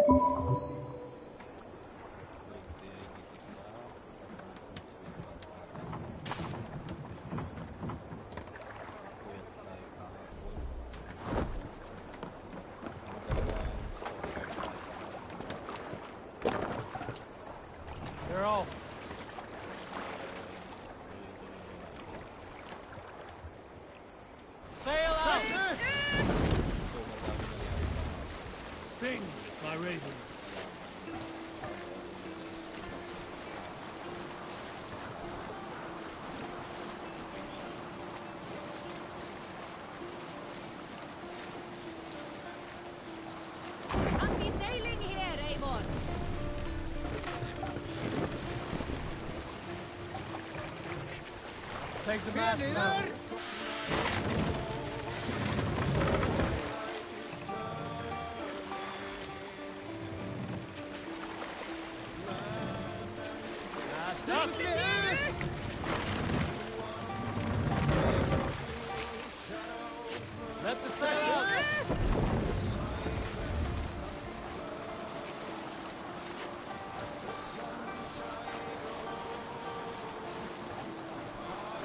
They're off. Sail out! Sing, my ravens. I'll be sailing here, Amon. Take the mast now. Mast up! Let the sail out!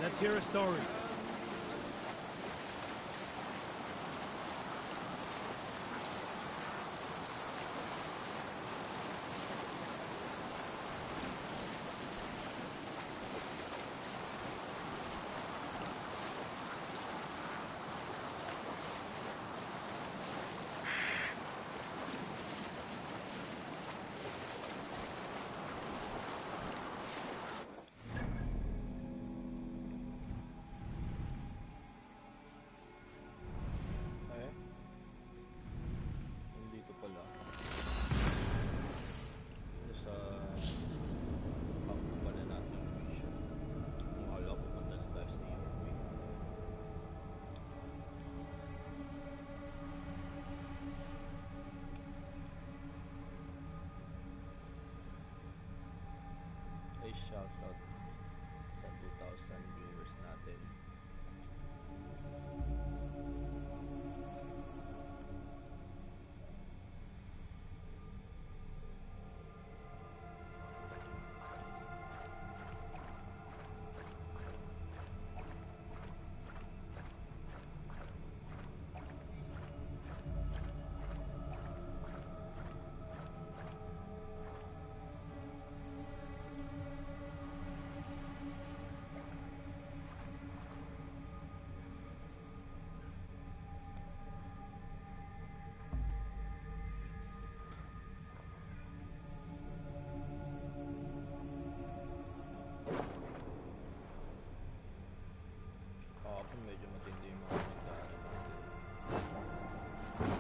Let's hear a story. Shoutout sa 2,000 viewers natin. Medyo matindi yung mga magdaan natin.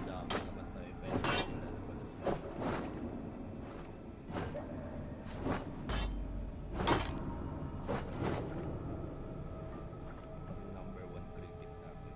Dami naman tayo pero lalabas sila. Number 1 cricket natin.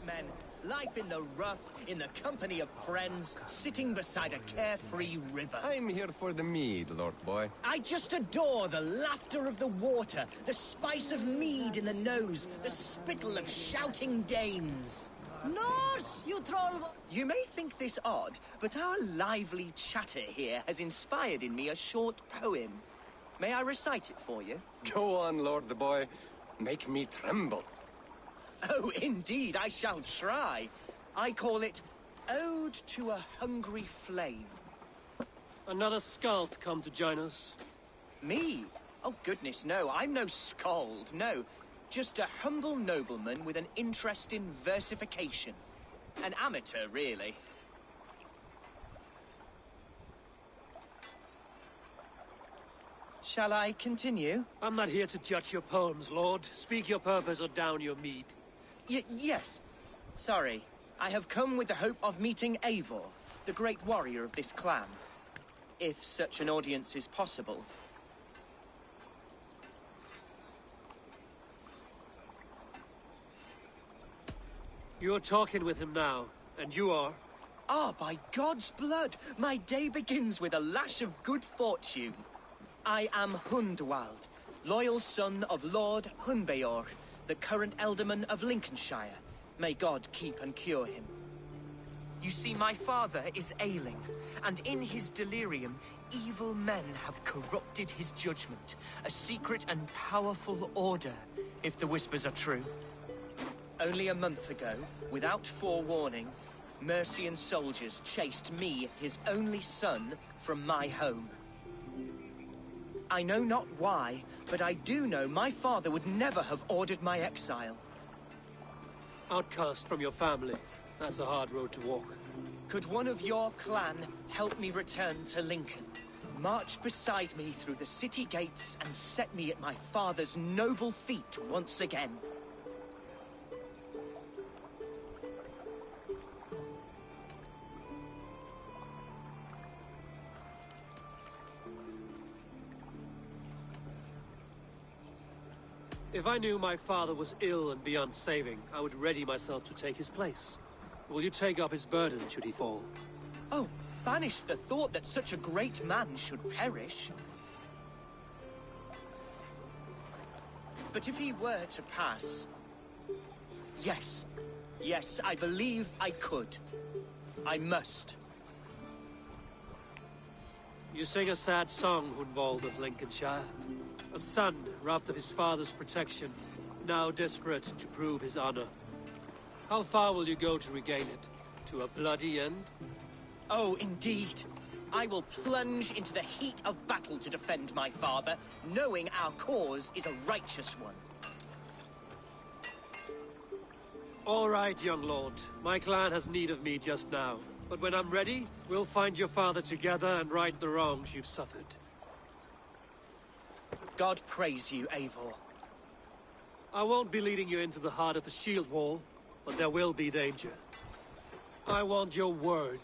Men, life in the rough, in the company of friends, sitting beside a carefree river. I'm here for the mead, Lord Boy. I just adore the laughter of the water, the spice of mead in the nose, the spittle of shouting Danes. Norse, you troll! You may think this odd, but our lively chatter here has inspired in me a short poem. May I recite it for you? Go on, Lord the Boy. Make me tremble. Oh, indeed, I shall try. I call it Ode to a Hungry Flame. Another skald come to join us. Me? Oh, goodness, no. I'm no skald, no. Just a humble nobleman with an interest in versification. An amateur, really. Shall I continue? I'm not here to judge your poems, Lord. Speak your purpose or down your mead. Yes. Sorry. I have come with the hope of meeting Eivor, the great warrior of this clan. If such an audience is possible. You're talking with him now, and you are? Ah, by God's blood, my day begins with a lash of good fortune. I am Hundwald, loyal son of Lord Hunbeor, the current Ealdorman of Lincolnshire. May God keep and cure him. You see, my father is ailing, and in his delirium, evil men have corrupted his judgment. A secret and powerful order, if the whispers are true. Only a month ago, without forewarning, Mercian soldiers chased me, his only son, from my home. I know not why, but I do know my father would never have ordered my exile. Outcast from your family. That's a hard road to walk. Could one of your clan help me return to Lincoln? March beside me through the city gates and set me at my father's noble feet once again. If I knew my father was ill and beyond saving, I would ready myself to take his place. Will you take up his burden should he fall? Oh, banish the thought that such a great man should perish. But if he were to pass... Yes. Yes, I believe I could. I must. You sing a sad song, Hunwald of Lincolnshire. A son robbed of his father's protection, now desperate to prove his honor. How far will you go to regain it? To a bloody end? Oh, indeed. I will plunge into the heat of battle to defend my father, knowing our cause is a righteous one. All right, young lord. My clan has need of me just now. But when I'm ready, we'll find your father together and right the wrongs you've suffered. God praise you, Eivor. I won't be leading you into the heart of the shield wall, but there will be danger. I want your word.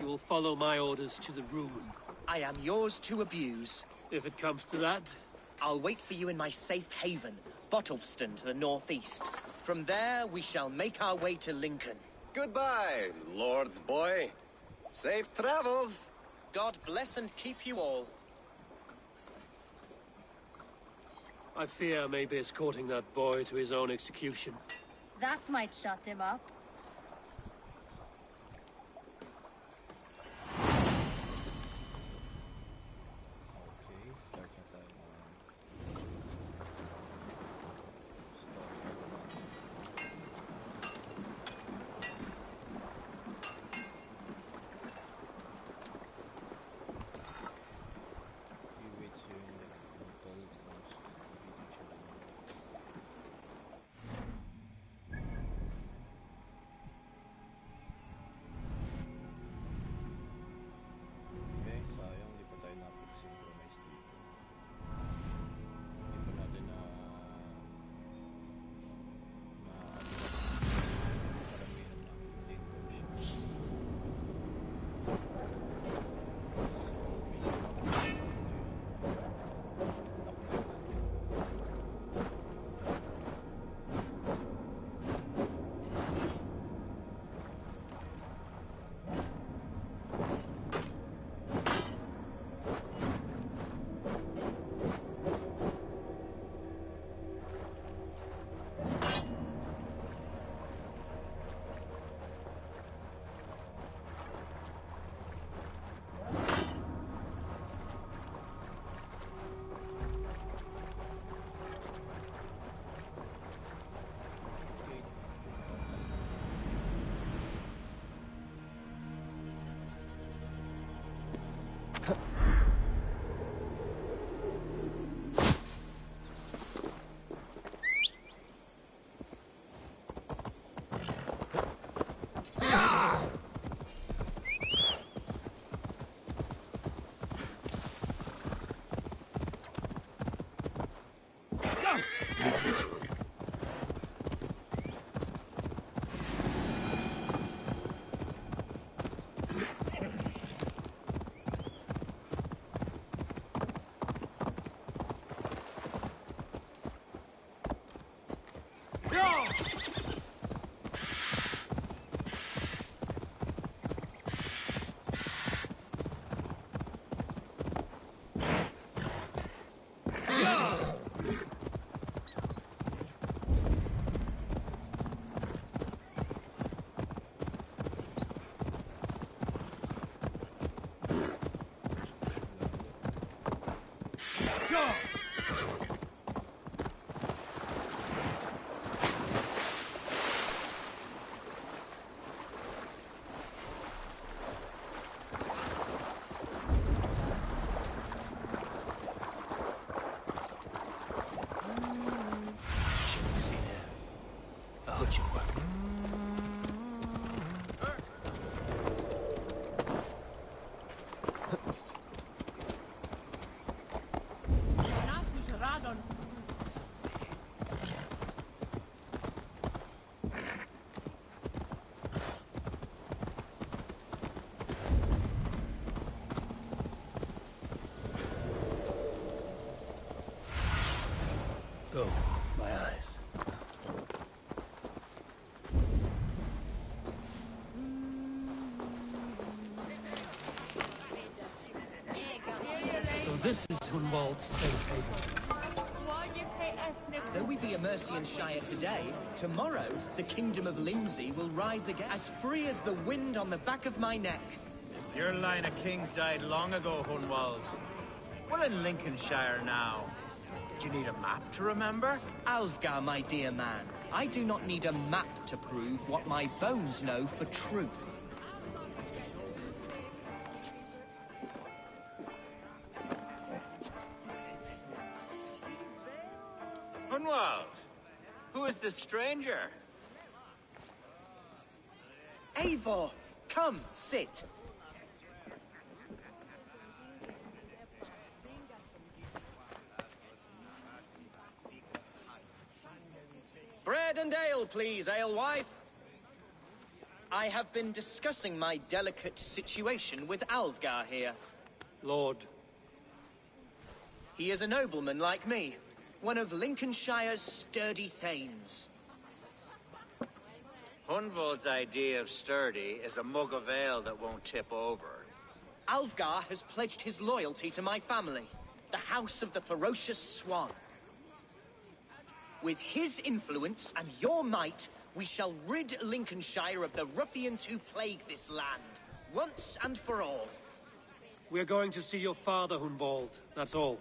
You will follow my orders to the ruin. I am yours to abuse. If it comes to that. I'll wait for you in my safe haven, Bottleston to the northeast. From there, we shall make our way to Lincoln. Goodbye, Lord boy. Safe travels. God bless and keep you all. I fear I may be escorting that boy to his own execution. That might shut him up. Okay, start na tayo ng you wait here in the toll once you reach shouldn't be seen here. A hood should work. Go, my eyes. So this is Hunwald's safe haven. Though we be a Mercian Shire today, tomorrow the Kingdom of Lindsey will rise again, as free as the wind on the back of my neck. Your line of kings died long ago, Hunwald. We're in Lincolnshire now. Do you need a map to remember? Alfgar, my dear man, I do not need a map to prove what my bones know for truth. Hunwald, who is this stranger? Eivor, come, sit. Bread and ale, please, alewife. I have been discussing my delicate situation with Alfgar here. Lord. He is a nobleman like me, one of Lincolnshire's sturdy thanes. Hunwald's idea of sturdy is a mug of ale that won't tip over. Alfgar has pledged his loyalty to my family, the House of the Ferocious Swan. With his influence and your might, we shall rid Lincolnshire of the ruffians who plague this land, once and for all. We're going to see your father, Hunwald. That's all.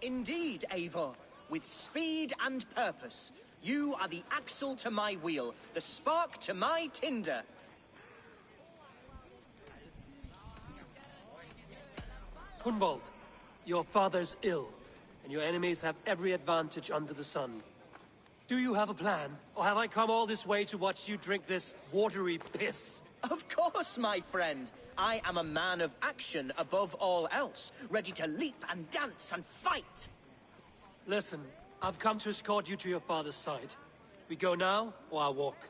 Indeed, Eivor. With speed and purpose, you are the axle to my wheel, the spark to my tinder. Hunwald, your father's ill, and your enemies have every advantage under the sun. Do you have a plan, or have I come all this way to watch you drink this watery piss? Of course, my friend. I am a man of action above all else, ready to leap and dance and fight. Listen, I've come to escort you to your father's side. We go now, or I walk?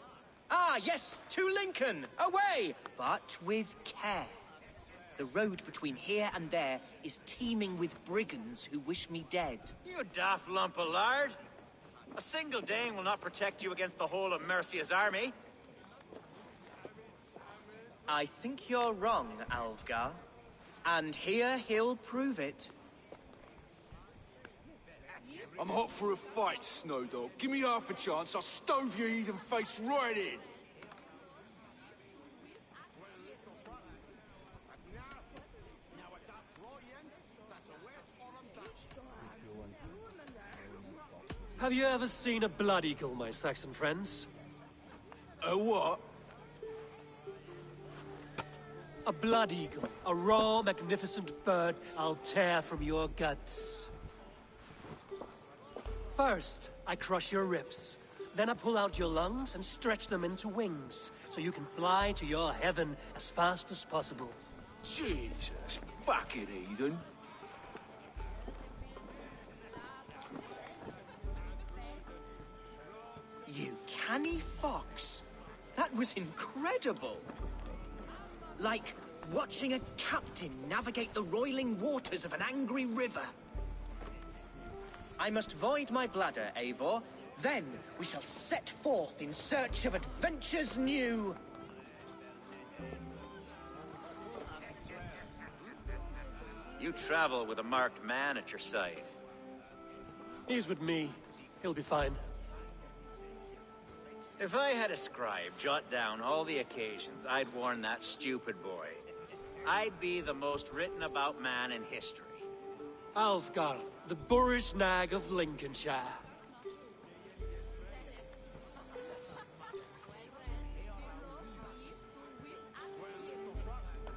Ah, yes, to Lincoln! Away! But with care. The road between here and there is teeming with brigands who wish me dead. You daft lump of lard! A single Dane will not protect you against the whole of Mercia's army. I think you're wrong, Alfgar. And here he'll prove it. I'm hot for a fight, Snowdog. Give me half a chance, I'll stove your heathen face right in. Have you ever seen a blood eagle, my Saxon friends? A what? A blood eagle. A raw, magnificent bird I'll tear from your guts. First, I crush your ribs. Then I pull out your lungs and stretch them into wings, so you can fly to your heaven as fast as possible. Jesus, fucking heathen. You canny fox. That was incredible. Like watching a captain navigate the roiling waters of an angry river. I must void my bladder, Eivor. Then we shall set forth in search of adventures new. You travel with a marked man at your side. He's with me. He'll be fine. If I had a scribe jot down all the occasions I'd warn that stupid boy, I'd be the most written about man in history. Alfgar, the boorish nag of Lincolnshire.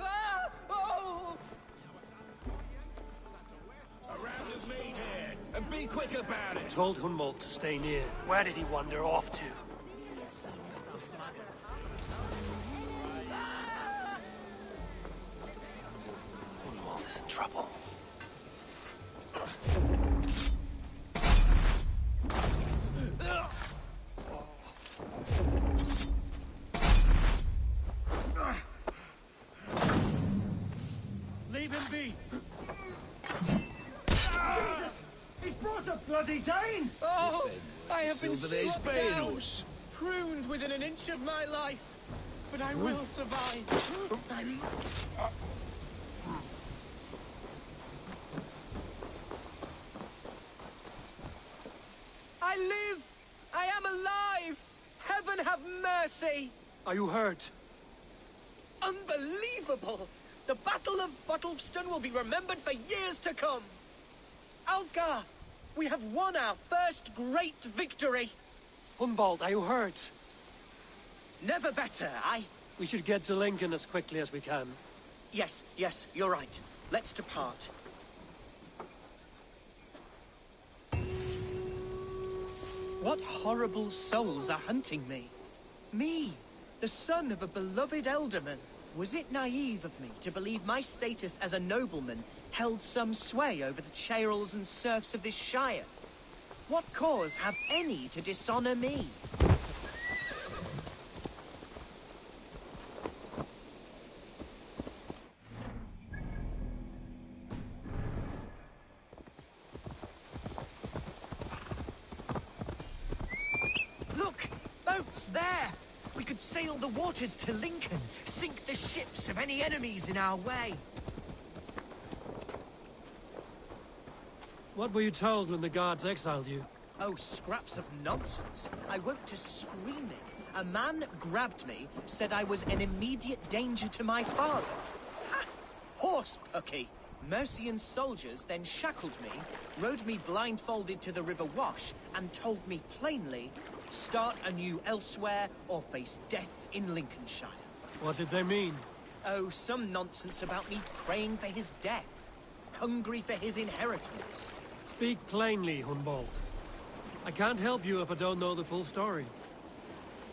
Ah! Oh! Around with me, dead. And be quick quick about it. Told Hunwald to stay near. Where did he wander off to? Hunwald is in trouble. Leave him be! He's brought a bloody Dane! Oh, I have been Silver struck Days down, Benos. pruned within an inch of my life. But I will survive. I live! I am alive! Heaven have mercy! Are you hurt? Unbelievable! The Battle of Bottleston will be remembered for years to come! Alfgar! We have won our first great victory! Hunwald, are you hurt? Never better, We should get to Lincoln as quickly as we can. Yes, you're right. Let's depart. What horrible souls are hunting me? Me, the son of a beloved ealdorman. Was it naive of me to believe my status as a nobleman held some sway over the churls and serfs of this shire? What cause have any to dishonor me? Look! Boats there! We could sail the waters to Lincoln, sink the ships of any enemies in our way. What were you told when the guards exiled you? Oh, scraps of nonsense. I woke to screaming. A man grabbed me, said I was an immediate danger to my father. Ha! Horse pucky! Mercian soldiers then shackled me, rode me blindfolded to the River Wash, and told me plainly, start anew elsewhere or face death in Lincolnshire. What did they mean? Oh, some nonsense about me praying for his death, hungry for his inheritance. Speak plainly, Hunwald. I can't help you if I don't know the full story.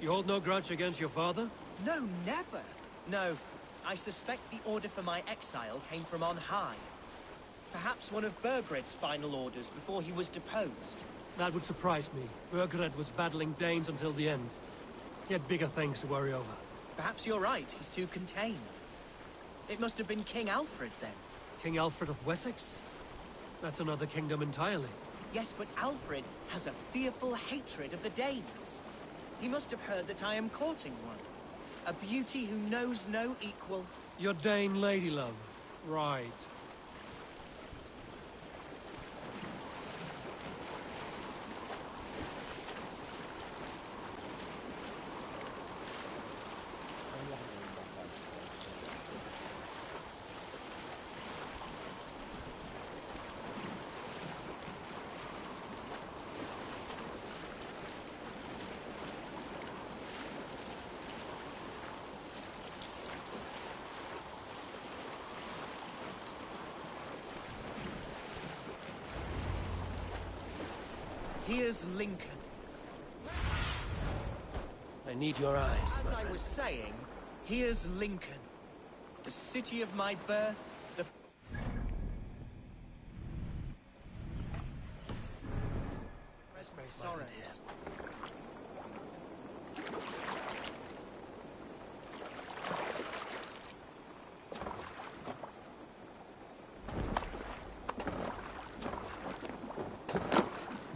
You hold no grudge against your father? No, never. No, I suspect the order for my exile came from on high. Perhaps one of Burgred's final orders before he was deposed. That would surprise me. Burgred was battling Danes until the end. He had bigger things to worry over. Perhaps you're right, he's too contained. It must have been King Alfred, then. King Alfred of Wessex? That's another kingdom entirely. Yes, but Alfred has a fearful hatred of the Danes. He must have heard that I am courting one. A beauty who knows no equal. Your Dane lady love. Right. Here's Lincoln. I need your eyes, As I was saying, here's Lincoln. The city of my birth, the... sorrows.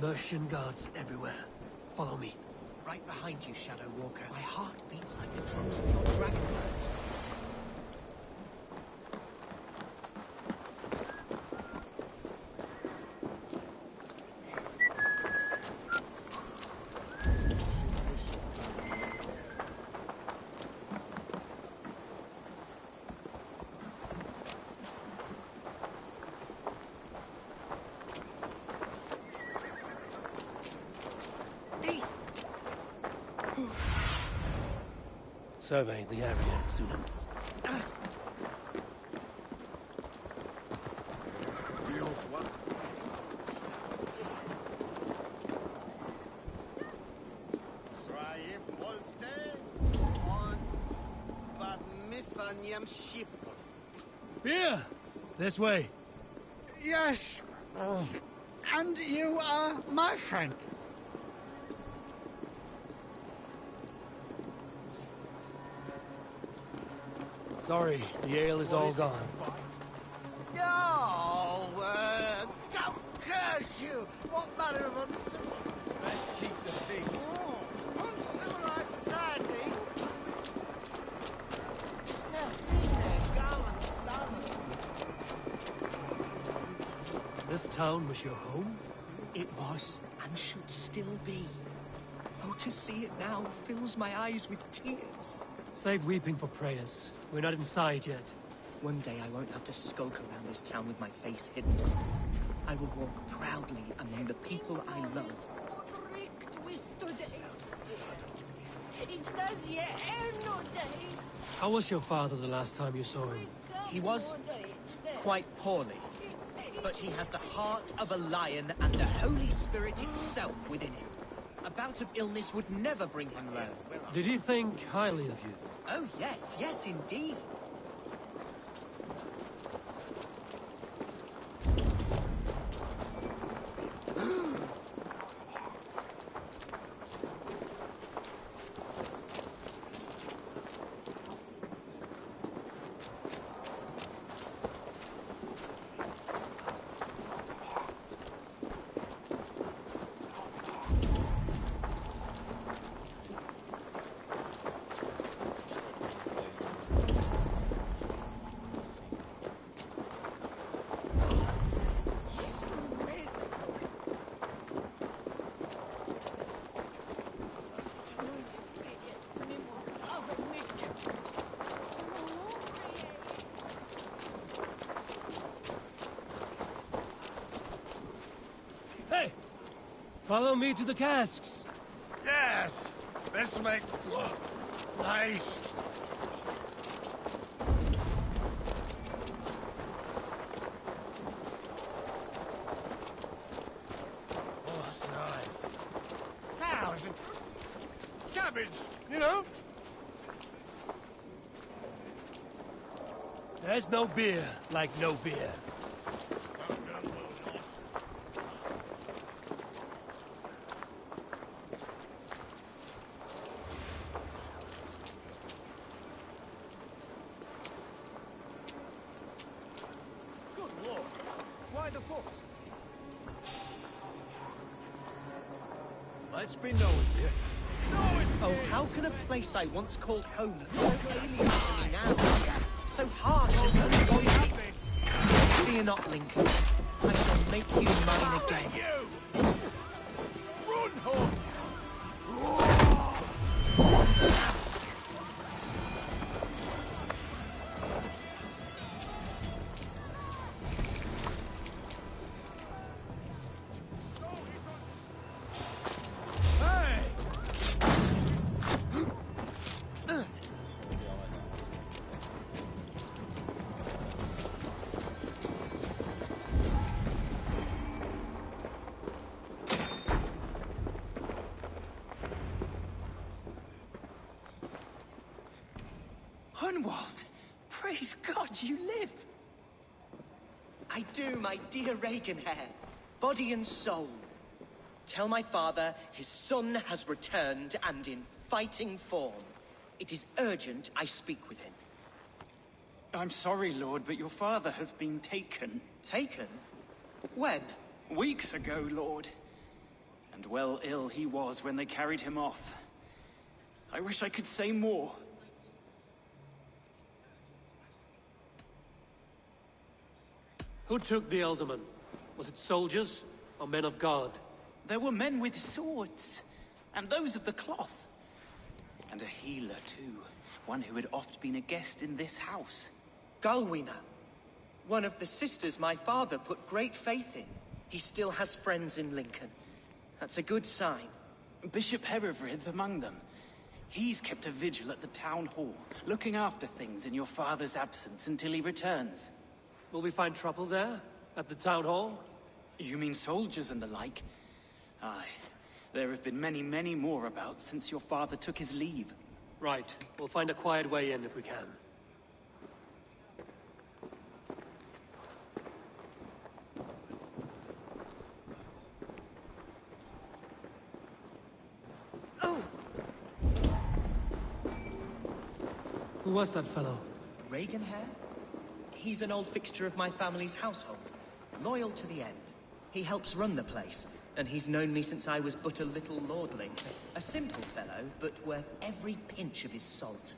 Mercian guards everywhere. Follow me. Right behind you, Shadow Walker. My heart beats like the drums of your dragon bird. Survey the area, Sunan. Beer! This way. Yes. And you are my friend. Sorry, the ale is all gone. Oh, God curse you! What manner of uncivilized... Let's keep the peace. Oh, uncivilized society? This town was your home? It was, and should still be. Oh, to see it now fills my eyes with tears. Save weeping for prayers. We're not inside yet. One day I won't have to skulk around this town with my face hidden. I will walk proudly among the people I love. How was your father the last time you saw him? He was quite poorly, but he has the heart of a lion and the Holy Spirit itself within him. A bout of illness would never bring him low. Did he think highly of you? Oh, yes, yes, indeed. Hey! Follow me to the casks! Yes! This make look nice. Oh, that's nice. Cows and cabbage, you know? There's no beer like no beer. Why the fuss? Let's be knowing you. Oh, how can a place I once called home be so alien to me now? So harsh and unavoidable. Fear not, Lincoln. I shall make you mine again. You! Run, home! Hunwald! Praise God you live! I do, my dear Reaganhair. Body and soul. Tell my father his son has returned and in fighting form. It is urgent I speak with him. I'm sorry, Lord, but your father has been taken. Taken? When? Weeks ago, Lord. And well ill he was when they carried him off. I wish I could say more. Who took the Elderman? Was it soldiers or men of God? There were men with swords, and those of the cloth. And a healer, too. One who had oft been a guest in this house. Galwina. One of the sisters my father put great faith in. He still has friends in Lincoln. That's a good sign. Bishop Herefrith among them. He's kept a vigil at the town hall, looking after things in your father's absence until he returns. Will we find trouble there? At the town hall? You mean soldiers and the like? Aye. There have been many, many more about since your father took his leave. Right. We'll find a quiet way in if we can. Who was that fellow? Reaganhair? He's an old fixture of my family's household. Loyal to the end. He helps run the place, and he's known me since I was but a little lordling. A simple fellow, but worth every pinch of his salt.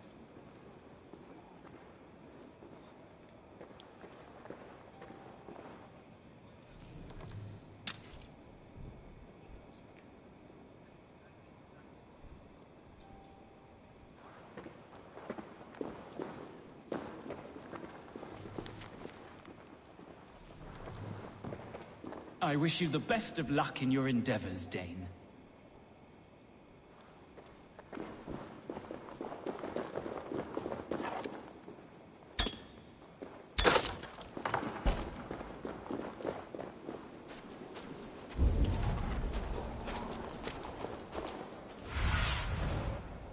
I wish you the best of luck in your endeavors, Dane.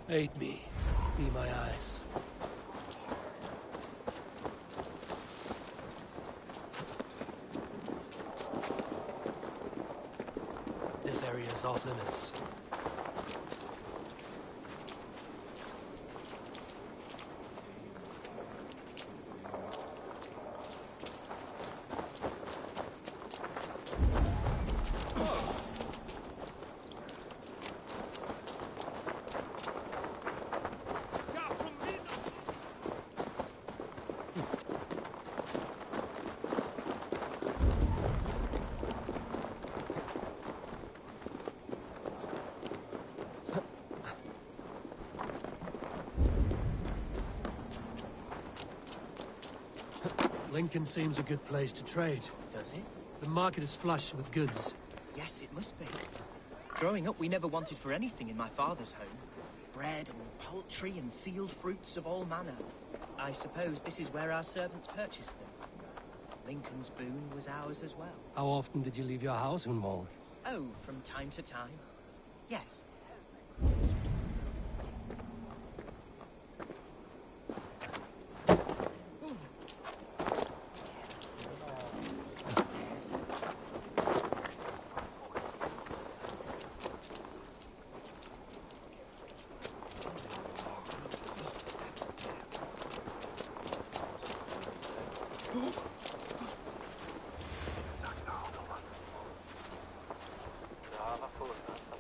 Aid me. Be my eyes. This area is off limits. Lincoln seems a good place to trade. Does it? The market is flush with goods. Yes, it must be. Growing up, we never wanted for anything in my father's home. Bread and poultry and field fruits of all manner. I suppose this is where our servants purchased them. Lincoln's boon was ours as well. How often did you leave your house, Hunwald? Oh, from time to time. Yes.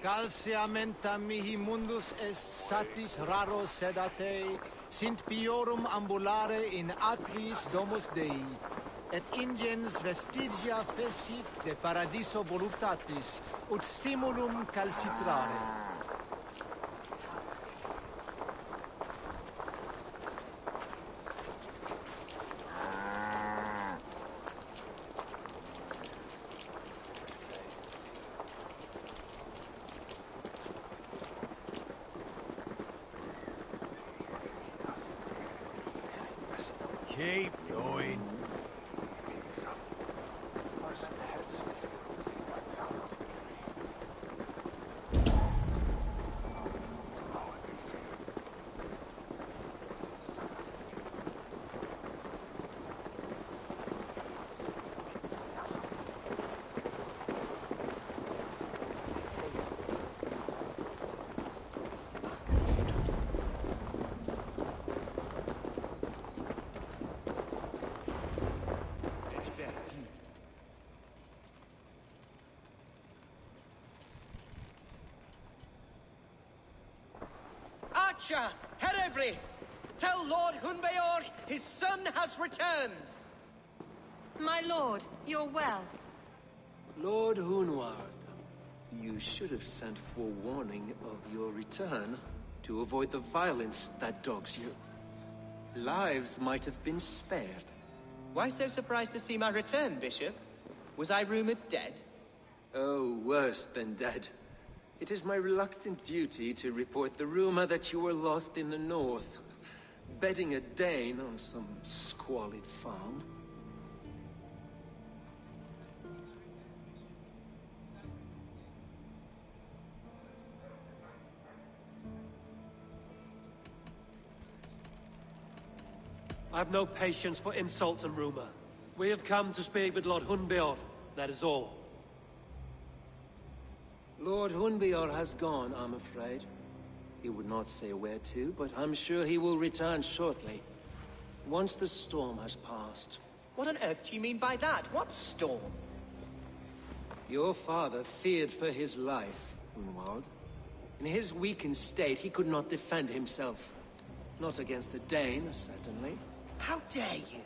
Calciamenta mihi mundus est satis raro sedate, sint piorum ambulare in atris domus Dei, et ingens vestigia fecit de paradiso voluptatis, ut stimulum calcitrare. Keep going. Archer, Herevrith, tell Lord Hunbeor his son has returned. My lord, you're well. Lord Hunward, you should have sent forewarning of your return to avoid the violence that dogs you. Lives might have been spared. Why so surprised to see my return, Bishop? Was I rumored dead? Oh, worse than dead. It is my reluctant duty to report the rumor that you were lost in the north, bedding a Dane on some squalid farm. I've no patience for insult and rumor. We have come to speak with Lord Hunbeor, that is all. Lord Hunbeor has gone, I'm afraid. He would not say where to, but I'm sure he will return shortly. Once the storm has passed. What on earth do you mean by that? What storm? Your father feared for his life, Hunwald. In his weakened state, he could not defend himself. Not against a Dane, certainly. How dare you?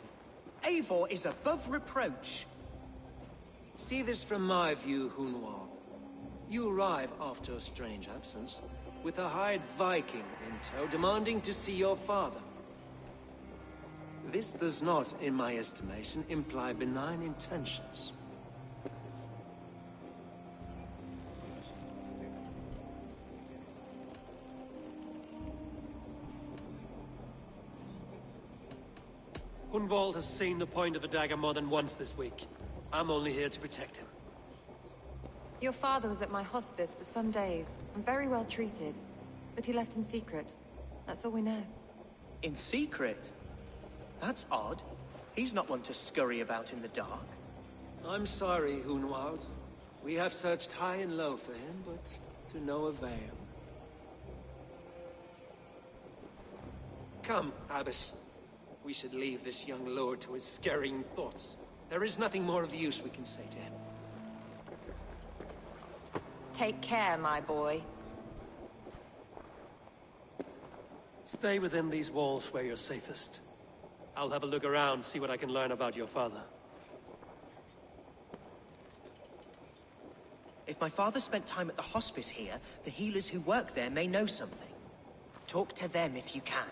Eivor is above reproach. See this from my view, Hunwald. You arrive after a strange absence, with a hired Viking in tow, demanding to see your father. This does not, in my estimation, imply benign intentions. Hunwald has seen the point of a dagger more than once this week. I'm only here to protect him. Your father was at my hospice for some days, and very well treated. But he left in secret. That's all we know. In secret? That's odd. He's not one to scurry about in the dark. I'm sorry, Hunwald. We have searched high and low for him, but to no avail. Come, Abbess. We should leave this young lord to his scurrying thoughts. There is nothing more of use we can say to him. Take care, my boy. Stay within these walls where you're safest. I'll have a look around, see what I can learn about your father. If my father spent time at the hospice here, the healers who work there may know something. Talk to them if you can.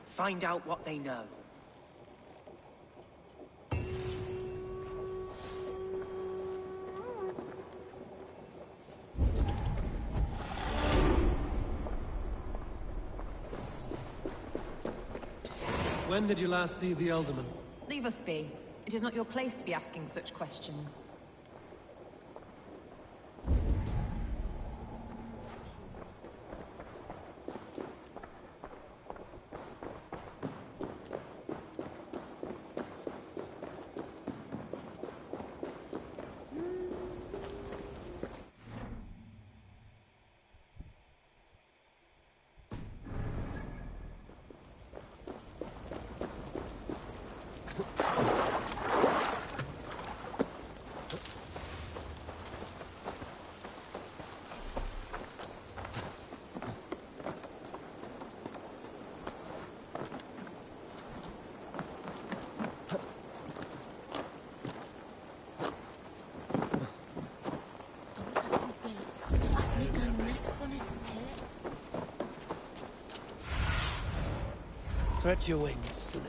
Find out what they know. When did you last see the Elderman? Leave us be. It is not your place to be asking such questions. Stretch your wings, Sunan.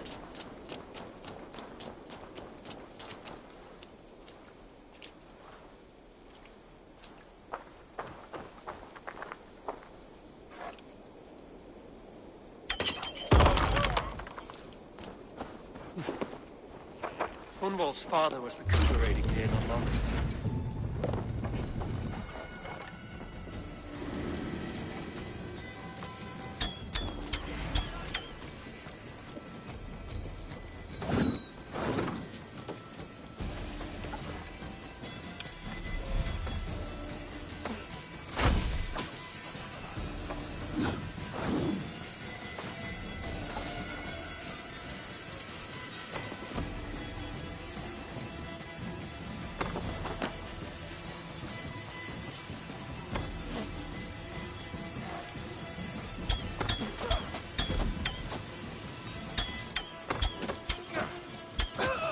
Hunwald's father was recuperating here not long ago.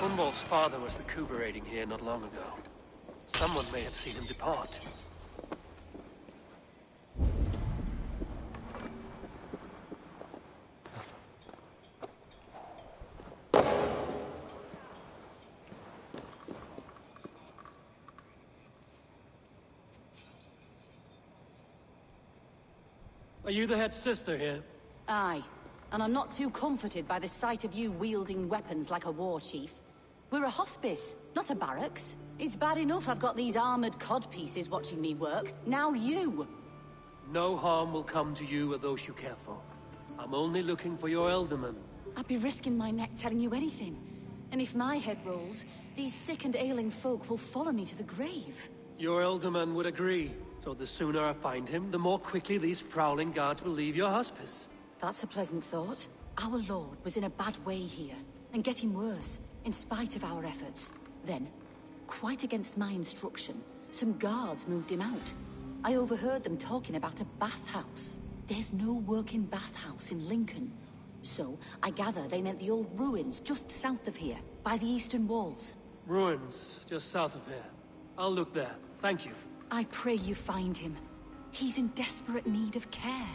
Hunwald's father was recuperating here not long ago. Someone may have seen him depart. Are you the head sister here? Aye. And I'm not too comforted by the sight of you wielding weapons like a war chief. We're a hospice, not a barracks. It's bad enough I've got these armored codpieces watching me work. Now you! No harm will come to you or those you care for. I'm only looking for your Elderman. I'd be risking my neck telling you anything. And if my head rolls, these sick and ailing folk will follow me to the grave. Your Elderman would agree. So the sooner I find him, the more quickly these prowling guards will leave your hospice. That's a pleasant thought. Our lord was in a bad way here, and getting worse, in spite of our efforts. Then, quite against my instruction, some guards moved him out. I overheard them talking about a bathhouse. There's no working bathhouse in Lincoln. So, I gather they meant the old ruins just south of here, by the eastern walls. Ruins, just south of here. I'll look there. Thank you. I pray you find him. He's in desperate need of care.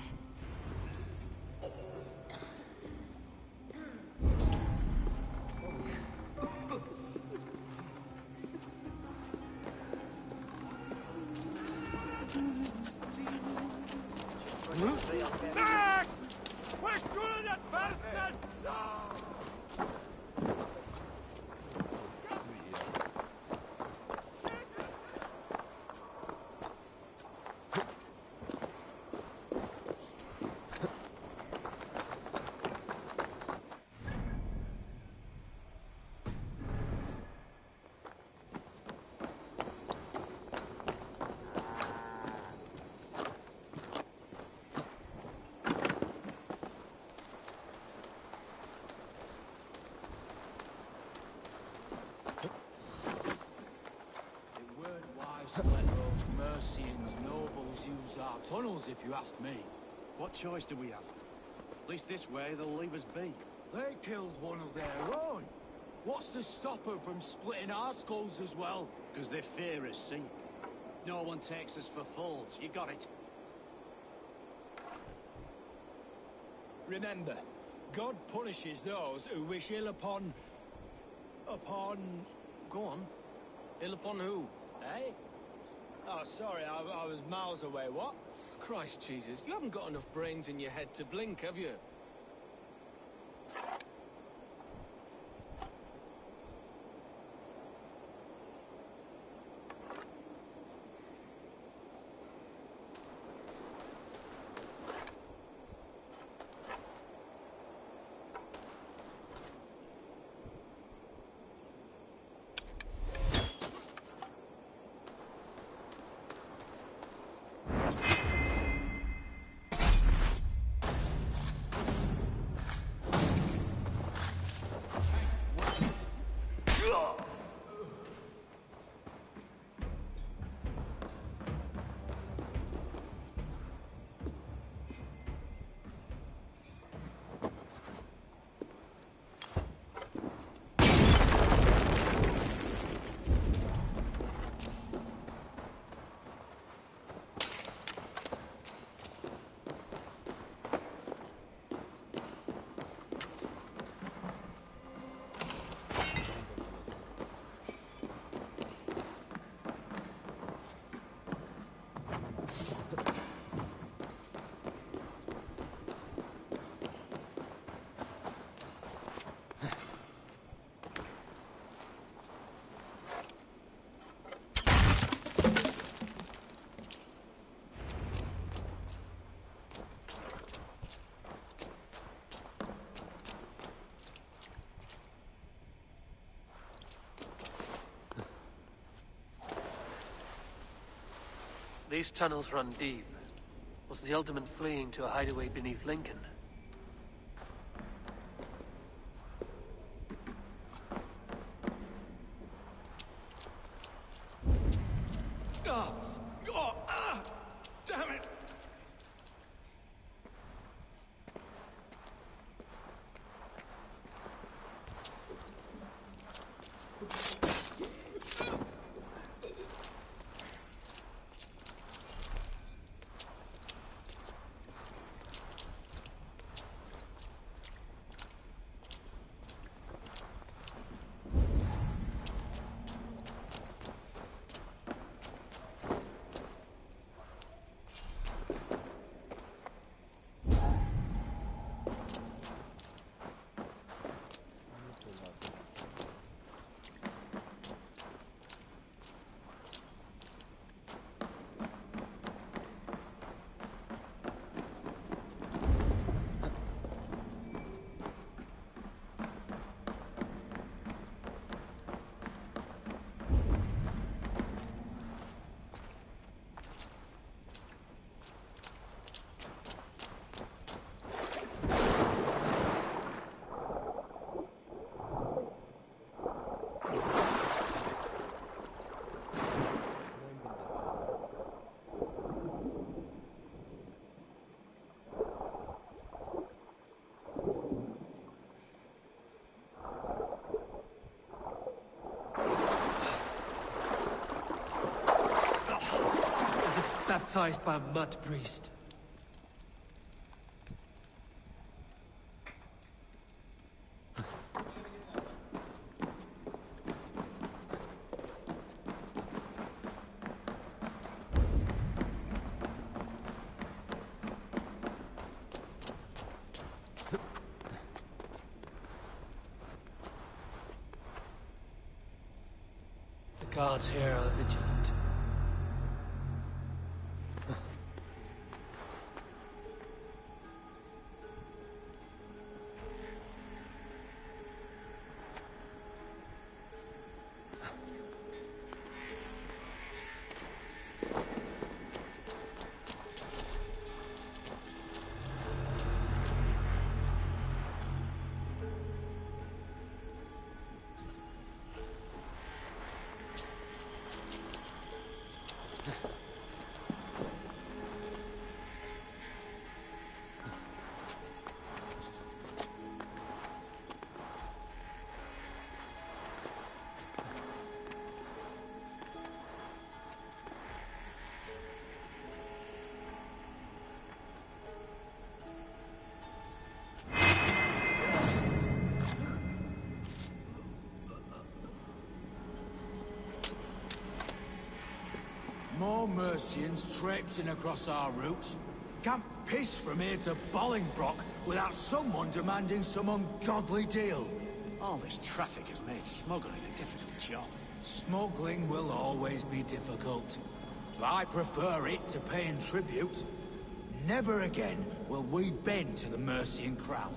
Max! We're shooting at bastard! No! To let those Mercians nobles use our tunnels, if you ask me. What choice do we have? At least this way they'll leave us be. They killed one of their own. What's to stop them from splitting our skulls as well? Because they fear us, see? No one takes us for fools. You got it. Remember, God punishes those who wish ill upon... Go on. Ill upon who? Eh? Oh, sorry, I was miles away. What? Christ Jesus, you haven't got enough brains in your head to blink, have you? These tunnels run deep. Was the Alderman fleeing to a hideaway beneath Lincoln? Damn it! baptized by a mud priest. The guards here are vigilant. More Mercians traipsing across our routes. Can't piss from here to Bolingbroke without someone demanding some ungodly deal. All this traffic has made smuggling a difficult job. Smuggling will always be difficult. But I prefer it to paying tribute. Never again will we bend to the Mercian crown.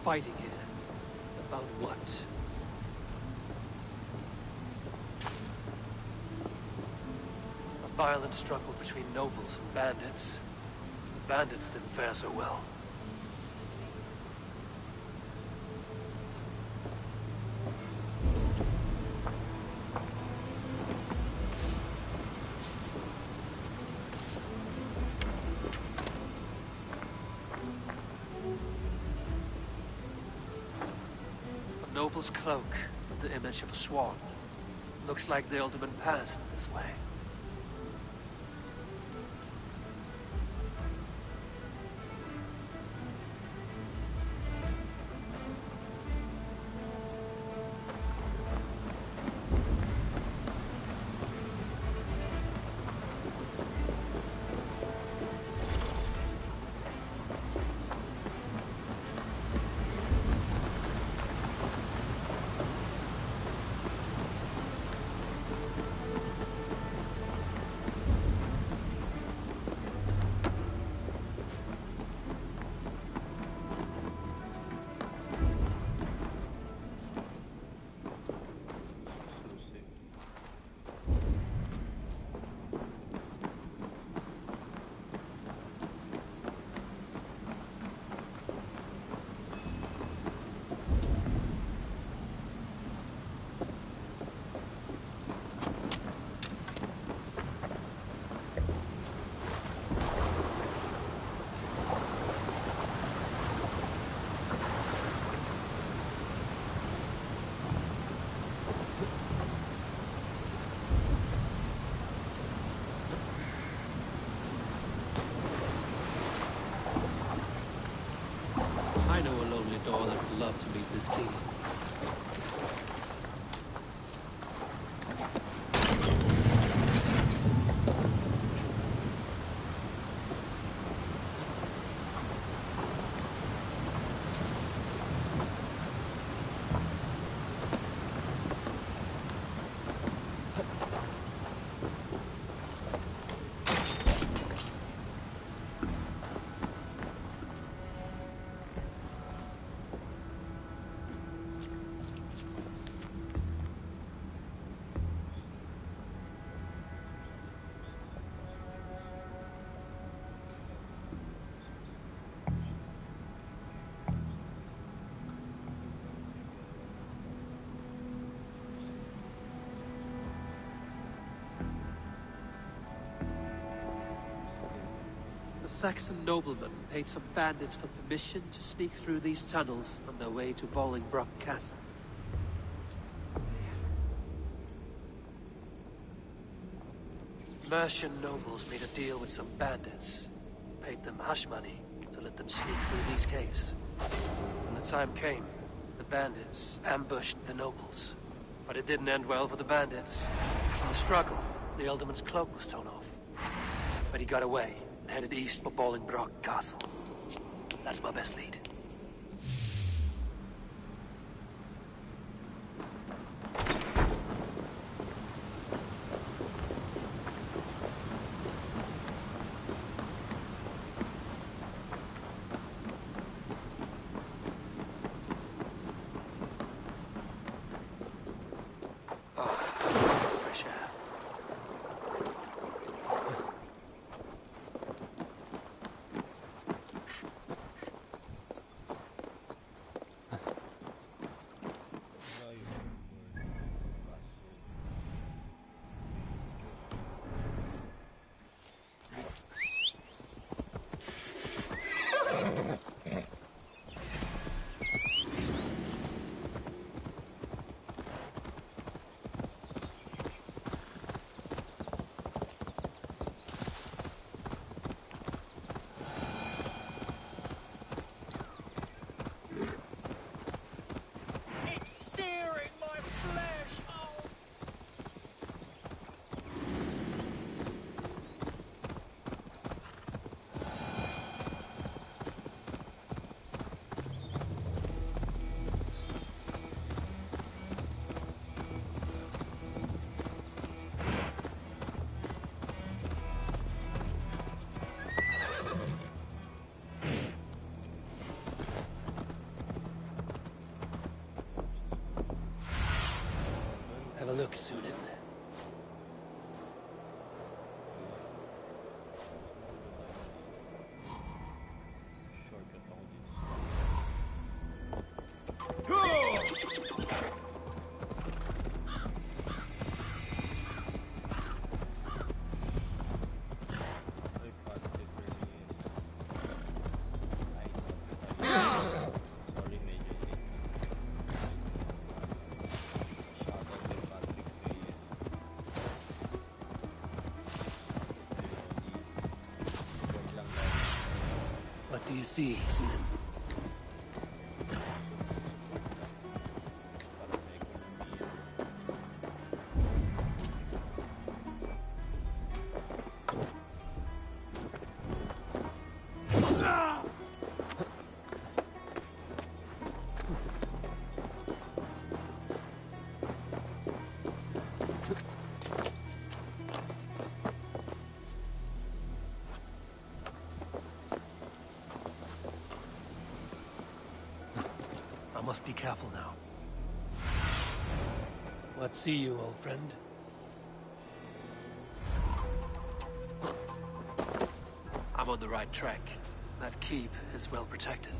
Fighting here. About what? violent struggle between nobles and bandits. The bandits didn't fare so well. A noble's cloak with the image of a swan. Looks like the alderman passed this way. I know a lonely door that would love to meet this king. A Saxon nobleman paid some bandits for permission to sneak through these tunnels on their way to Bolingbroke Castle. Mercian nobles made a deal with some bandits, paid them hush money to let them sneak through these caves. When the time came, the bandits ambushed the nobles. But it didn't end well for the bandits. In the struggle, the Alderman's cloak was torn off. But he got away and headed east for Bolingbroke Castle. That's my best lead. Fresh air. What do you see, Sunan? I must be careful now. What see you, old friend? I'm on the right track. That keep is well protected.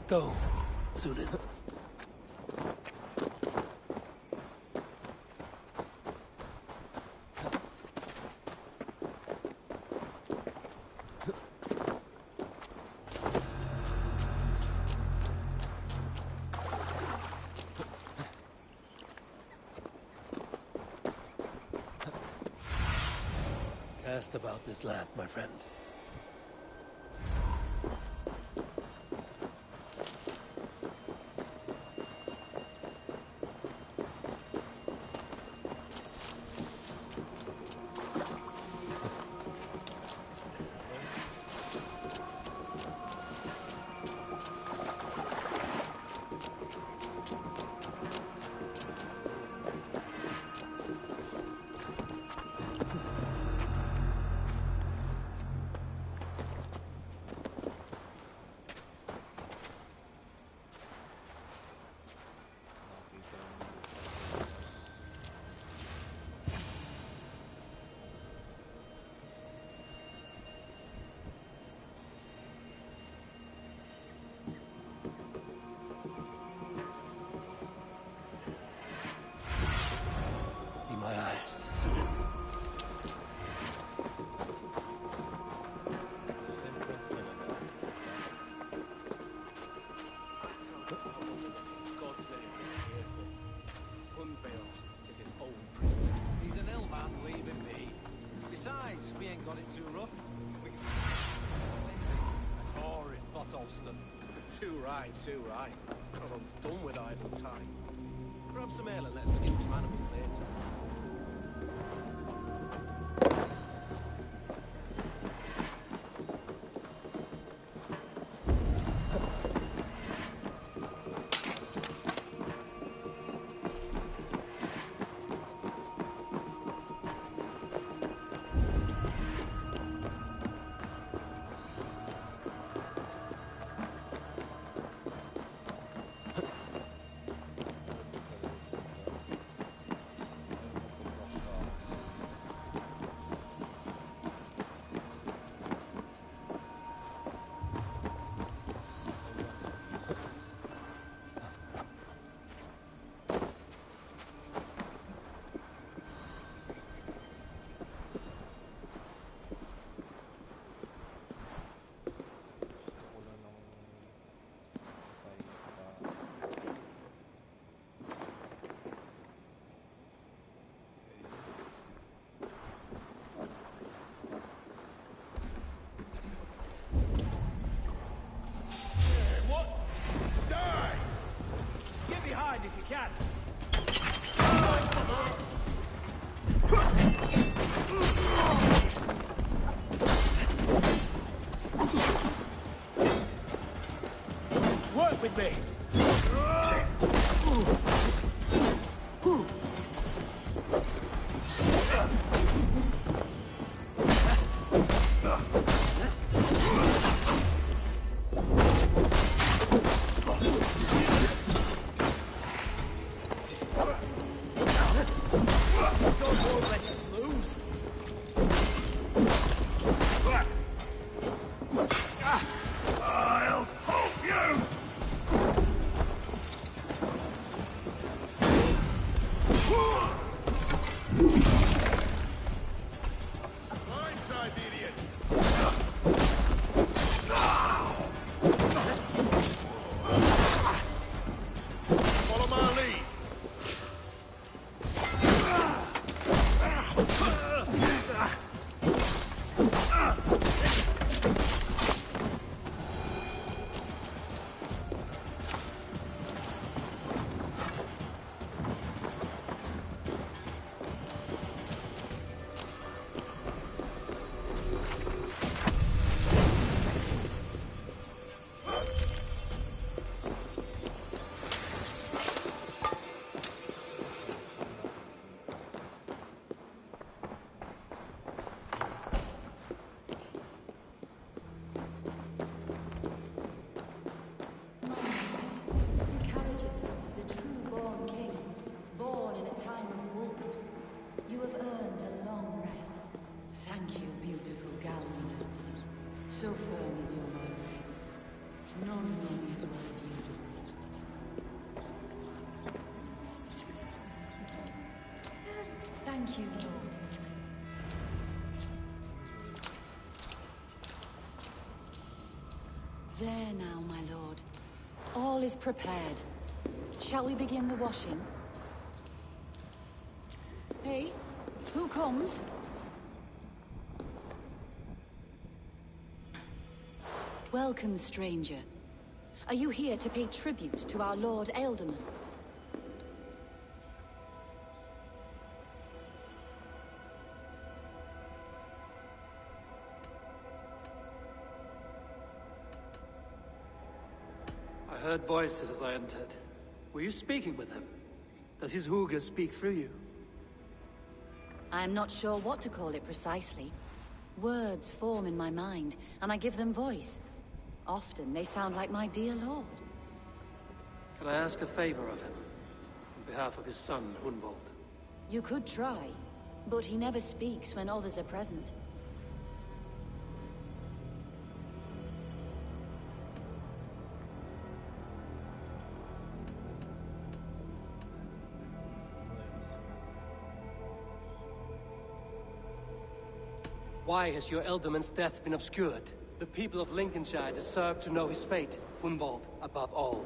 Go, Sunan. Cast about this land, my friend. Too right. Oh, I'm done with idle time. Grab some ale and let's skin some animals later. If you can. Work with me. So firm is your loyalty. None know me as well as you do. Thank you, Lord. There now, my lord. All is prepared. Shall we begin the washing? Hey, who comes? Welcome, stranger. Are you here to pay tribute to our Lord Ealdorman? I heard voices as I entered. Were you speaking with him? Does his hooga speak through you? I am not sure what to call it precisely. Words form in my mind, and I give them voice. Often they sound like my dear lord. Can I ask a favor of him? On behalf of his son, Hunwald. You could try, but he never speaks when others are present. Why has your Ealdorman's death been obscured? The people of Lincolnshire deserve to know his fate, Hunwald above all.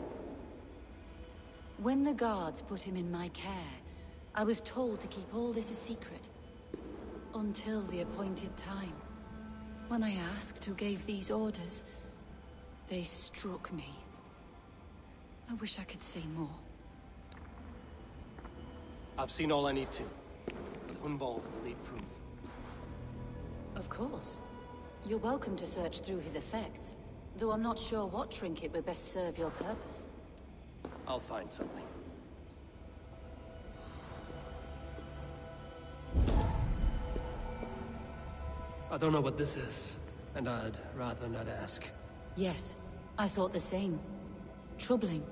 When the guards put him in my care, I was told to keep all this a secret. Until the appointed time. When I asked who gave these orders, they struck me. I wish I could say more. I've seen all I need to. But Hunwald will need proof. Of course. You're welcome to search through his effects, though I'm not sure what trinket would best serve your purpose. I'll find something. I don't know what this is, and I'd rather not ask. Yes, I thought the same. Troubling.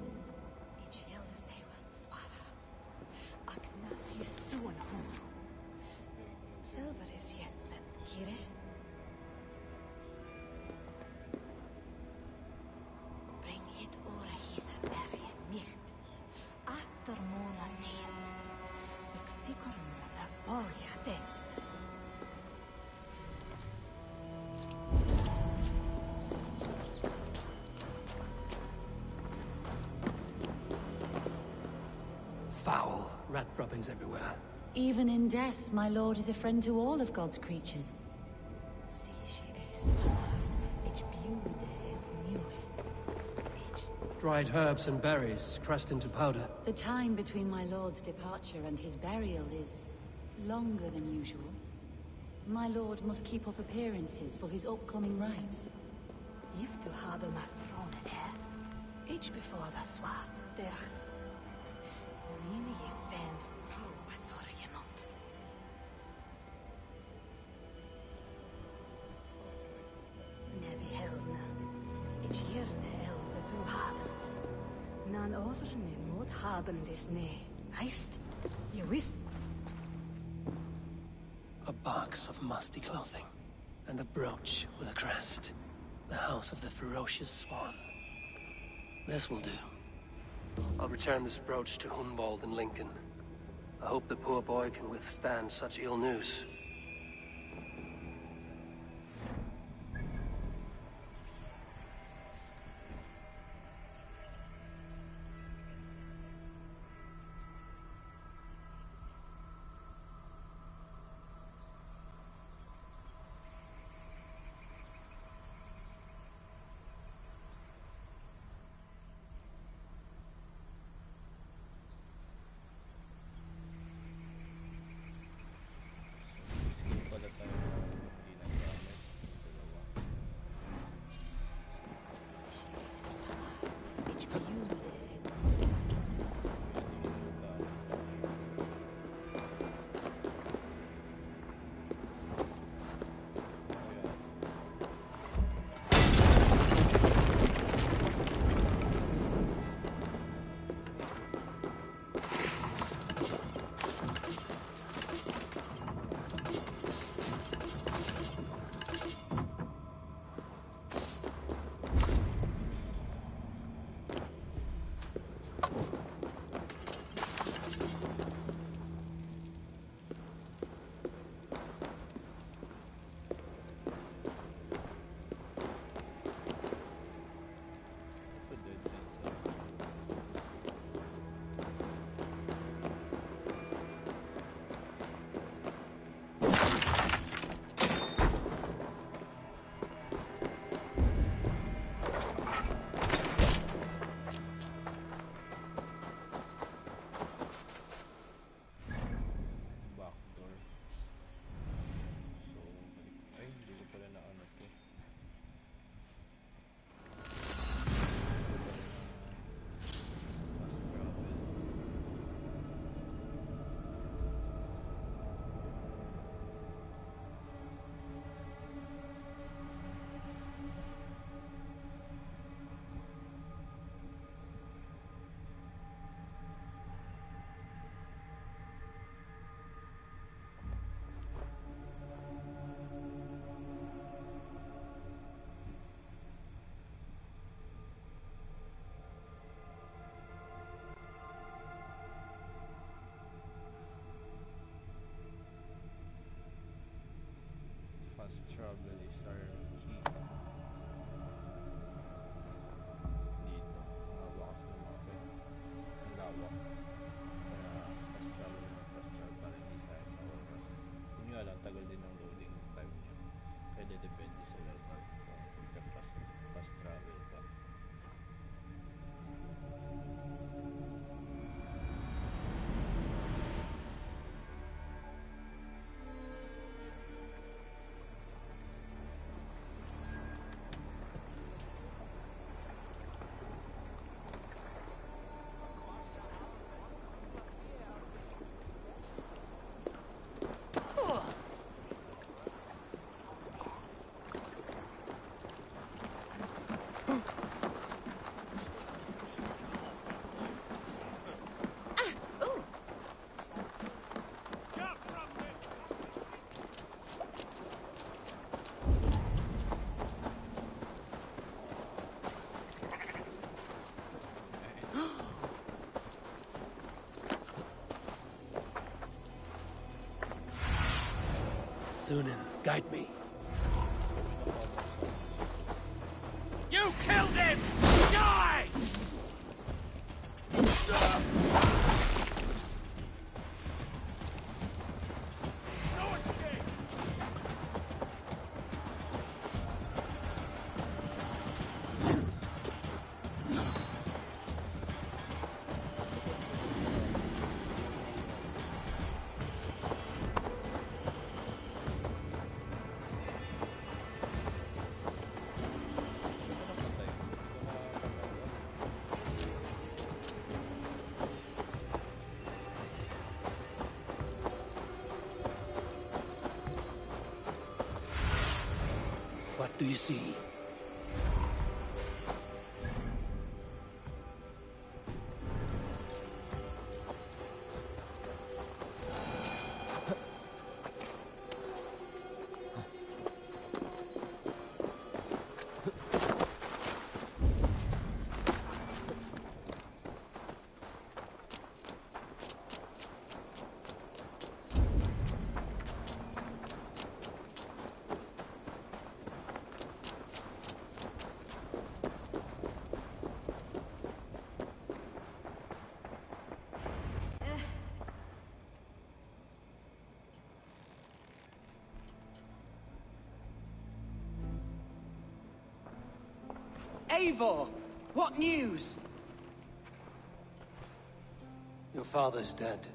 Foul rat droppings everywhere. Even in death, my lord is a friend to all of God's creatures. Dried herbs and berries crushed into powder. The time between my lord's departure and his burial is longer than usual. My lord must keep up appearances for his upcoming rites. If du habe my throne ich before the swa, der. Mine je fan, fru, I thought I not. Nebi helna, ich hirne elde du habest. Nan otherne mod haben dis ne, eist, you wis. A box of musty clothing, and a brooch with a crest. The house of the ferocious swan. This will do. I'll return this brooch to Hunwald in Lincoln. I hope the poor boy can withstand such ill news. fast travel is our key. Dito, mahaba kasi ng mapa eh. Ang lawak. Kaya fast travel para hindi sayang sa oras. Yun nga lang, tagal din ang loading time niya. Kaya depende sa level kung fast travel pa. Sunan, guide me. You killed him! Die! What do you see? Eivor! What news? Your father's dead.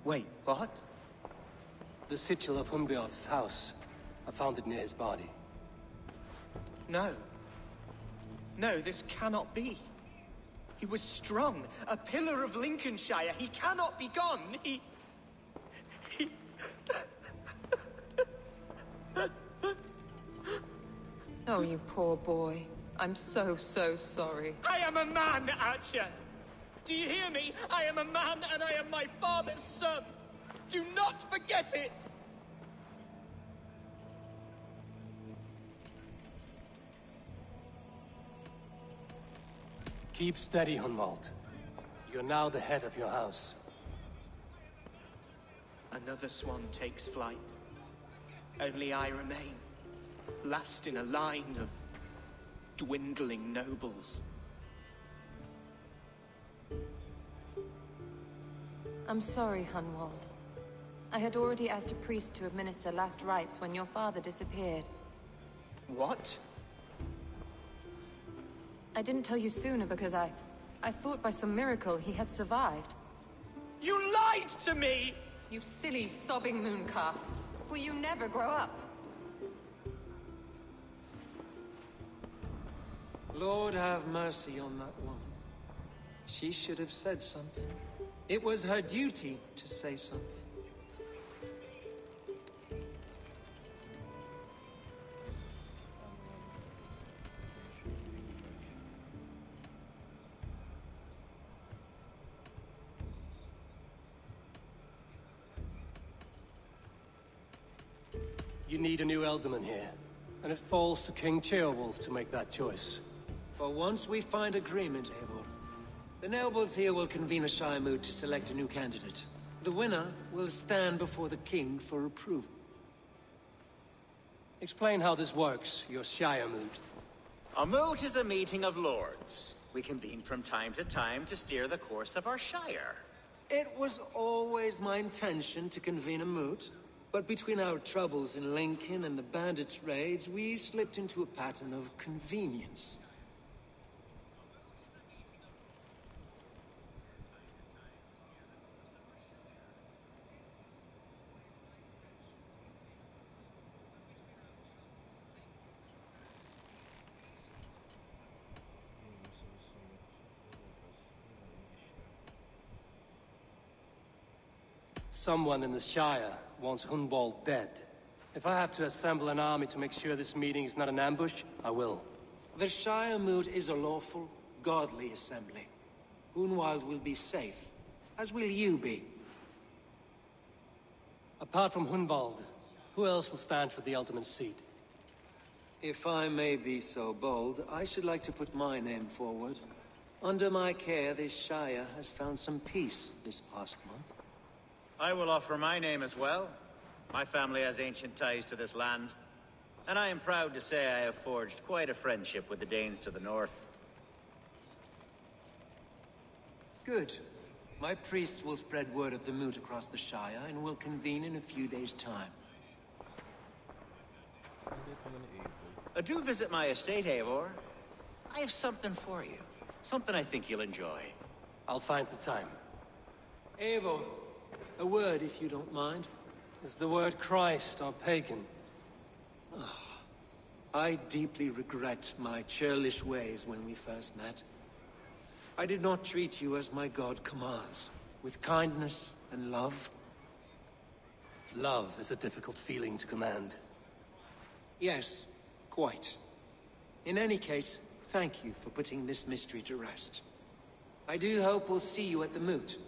Wait, what? The sigil of Hunbjorn's house. I found it near his body. No. No, this cannot be. He was strong, a pillar of Lincolnshire. He cannot be gone. He... Oh, you poor boy. I'm so sorry. I am a man, Archer! Do you hear me? I am a man and I am my father's son! Do not forget it! Keep steady, Hunwald. You're now the head of your house. Another swan takes flight. Only I remain. Last in a line of dwindling nobles. I'm sorry, Hunwald. I had already asked a priest to administer last rites when your father disappeared. What? I didn't tell you sooner because I thought by some miracle he had survived. You lied to me! You silly, sobbing mooncalf. Will you never grow up? Lord have mercy on that woman. She should have said something. It was her duty to say something. You need a new Elderman here, and it falls to King Ceolwulf to make that choice. For once we find agreement, Eivor. The nobles here will convene a Shire moot to select a new candidate. The winner will stand before the king for approval. Explain how this works, your Shire moot. A moot is a meeting of lords. We convene from time to time to steer the course of our Shire. It was always my intention to convene a moot, but between our troubles in Lincoln and the bandits' raids, we slipped into a pattern of convenience. Someone in the Shire wants Hunwald dead. If I have to assemble an army to make sure this meeting is not an ambush, I will. The Shire moot is a lawful, godly assembly. Hunwald will be safe, as will you be. Apart from Hunwald, who else will stand for the ultimate seat? If I may be so bold, I should like to put my name forward. Under my care, this Shire has found some peace this past month. I will offer my name as well. My family has ancient ties to this land, and I am proud to say I have forged quite a friendship with the Danes to the north. Good. My priests will spread word of the moot across the Shire, and will convene in a few days' time. Do visit my estate, Eivor. I have something for you. Something I think you'll enjoy. I'll find the time. Eivor, a word if you don't mind. Is the word Christ or pagan? I deeply regret my churlish ways when we first met. I did not treat you as my god commands, with kindness and love. Love is a difficult feeling to command. Yes, quite. In any case, thank you for putting this mystery to rest. I do hope we'll see you at the moot.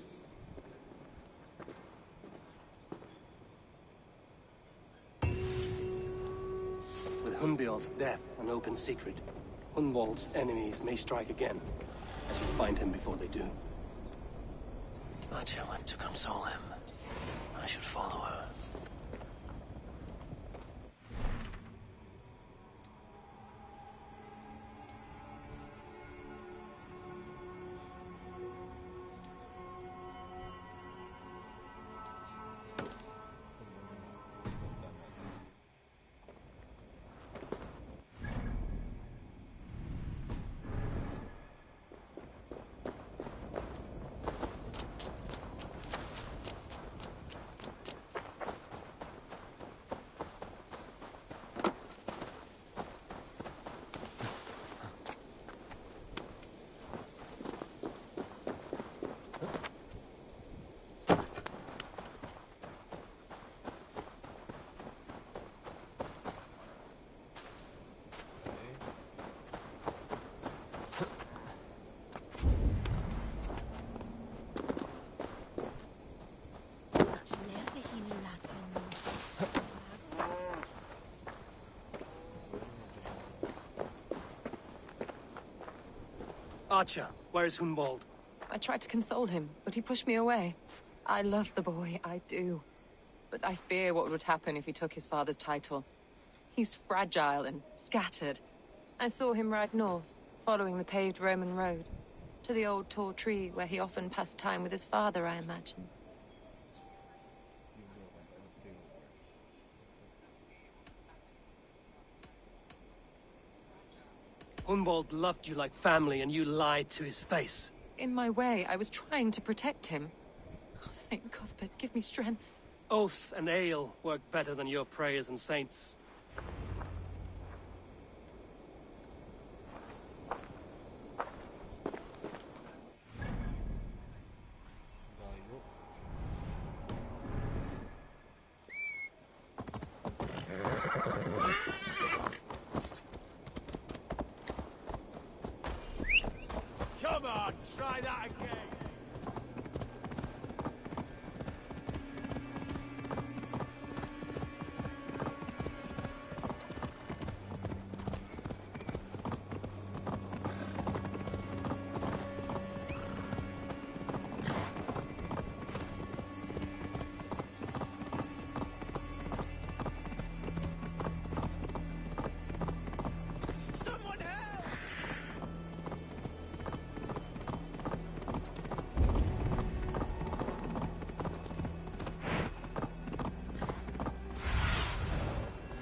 With Hunbeor's death an open secret, Hunwald's enemies may strike again. I shall find him before they do. Archer went to console him. I should follow her. Archer, where is Hunwald? I tried to console him, but he pushed me away. I love the boy, I do. But I fear what would happen if he took his father's title. He's fragile and scattered. I saw him ride north, following the paved Roman road. To the old tall tree where he often passed time with his father, I imagine. Hunwald loved you like family, and you lied to his face. In my way, I was trying to protect him. Oh, Saint Cuthbert, give me strength. Oath and ale work better than your prayers and saints. Come on, try that again.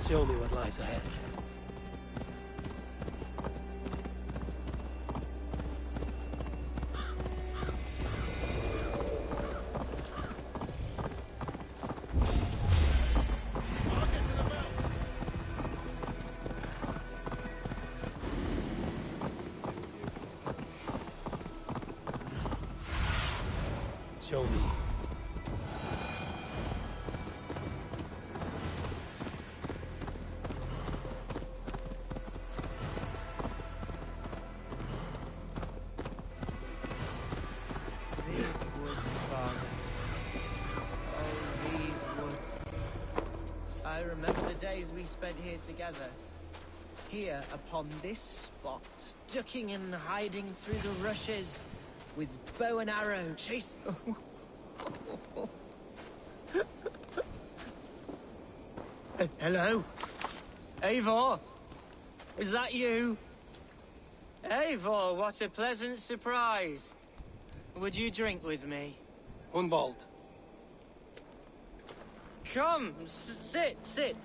Show me what lies ahead. Show me. These woods, Father. Oh, these woods. I remember the days we spent here together. Here, upon this spot. Ducking and hiding through the rushes. With bow and arrow, chase... Hello? Eivor? Is that you? Eivor, what a pleasant surprise. Would you drink with me? Hunwald. Come, sit.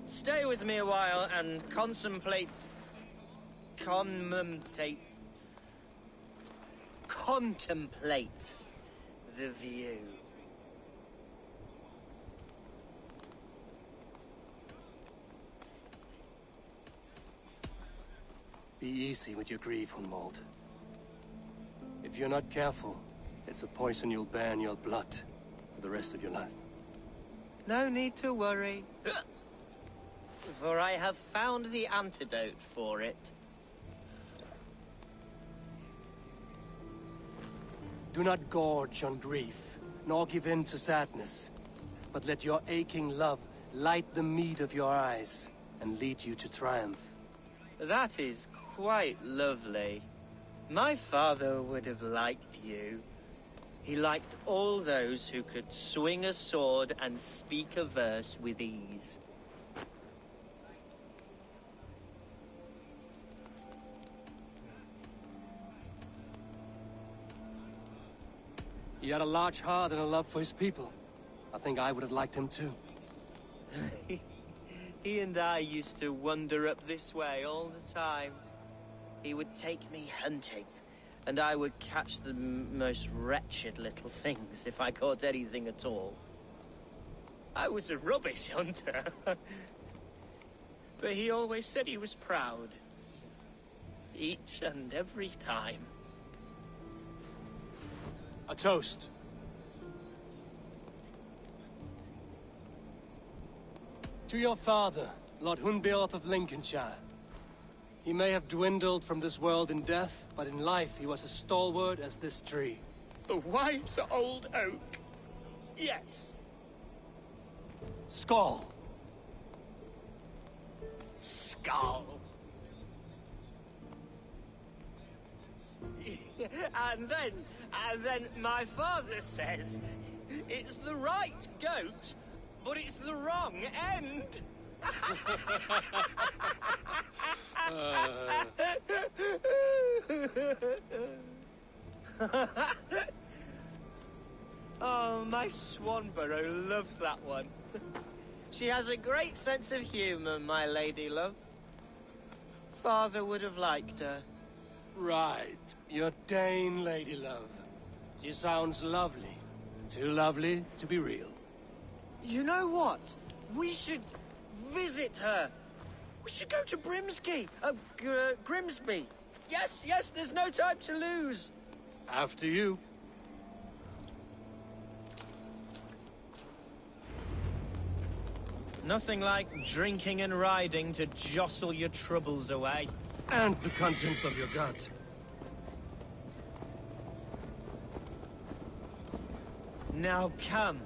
Stay with me a while and contemplate the view. Be easy with your grief, Hunwald. If you're not careful, it's a poison you'll bear in your blood for the rest of your life. No need to worry. For I have found the antidote for it. Do not gorge on grief, nor give in to sadness, but let your aching love light the mead of your eyes and lead you to triumph. That is quite lovely. My father would have liked you. He liked all those who could swing a sword and speak a verse with ease. He had a large heart and a love for his people. I think I would have liked him too. He and I used to wander up this way all the time. He would take me hunting, and I would catch the most wretched little things if I caught anything at all. I was a rubbish hunter. But he always said he was proud. Each and every time. A toast. To your father, Lord Hunbeorth of Lincolnshire. He may have dwindled from this world in death, but in life he was as stalwart as this tree. The wise old oak. Yes. Skull. Skull. And then my father says, it's the right goat, but it's the wrong end. Oh, my Swanborough loves that one. She has a great sense of humor, my lady love. Father would have liked her. Right. Your Dane lady love. She sounds lovely. Too lovely to be real. You know what? We should visit her. We should go to Grimsby. Grimsby. Yes, there's no time to lose. After you. Nothing like drinking and riding to jostle your troubles away. And the contents of your gut. Now come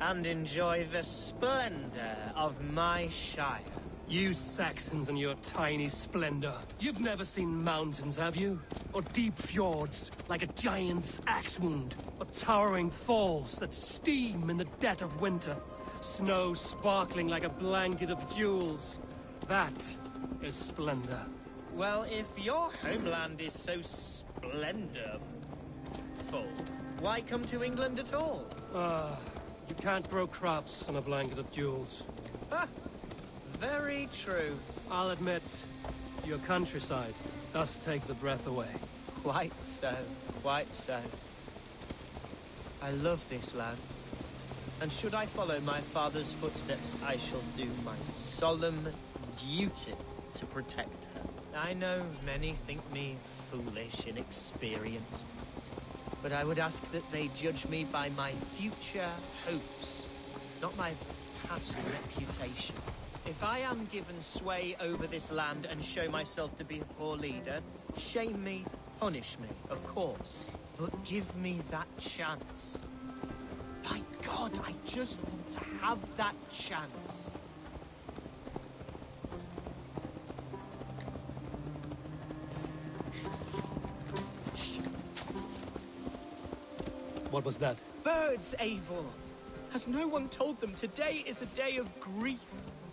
and enjoy the splendor of my shire. You Saxons and your tiny splendor. You've never seen mountains, have you? Or deep fjords, like a giant's axe wound? Or towering falls that steam in the dead of winter? Snow sparkling like a blanket of jewels? That is splendor. Well, if your homeland is so splendorful, why come to England at all? You can't grow crops on a blanket of jewels. Very true. I'll admit, your countryside does take the breath away. Quite so, quite so. I love this land. And should I follow my father's footsteps, I shall do my solemn duty to protect her. I know many think me foolish, inexperienced. But I would ask that they judge me by my future hopes, not my past reputation. If I am given sway over this land and show myself to be a poor leader, shame me, punish me, of course. But give me that chance. My God, I just want to have that chance. What was that? Birds, Eivor! Has no one told them today is a day of grief?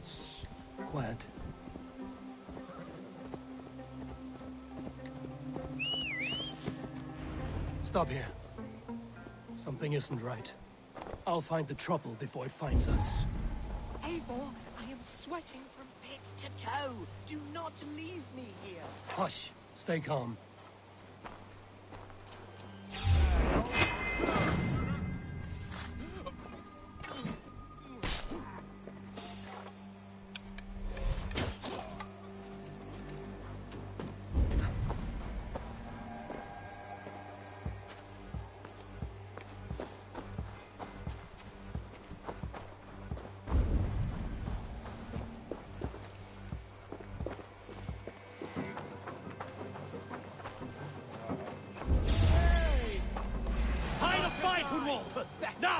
Shh. Quiet. Stop here. Something isn't right. I'll find the trouble before it finds us. Eivor, I am sweating from pit to toe. Do not leave me here. Hush. Stay calm. Now!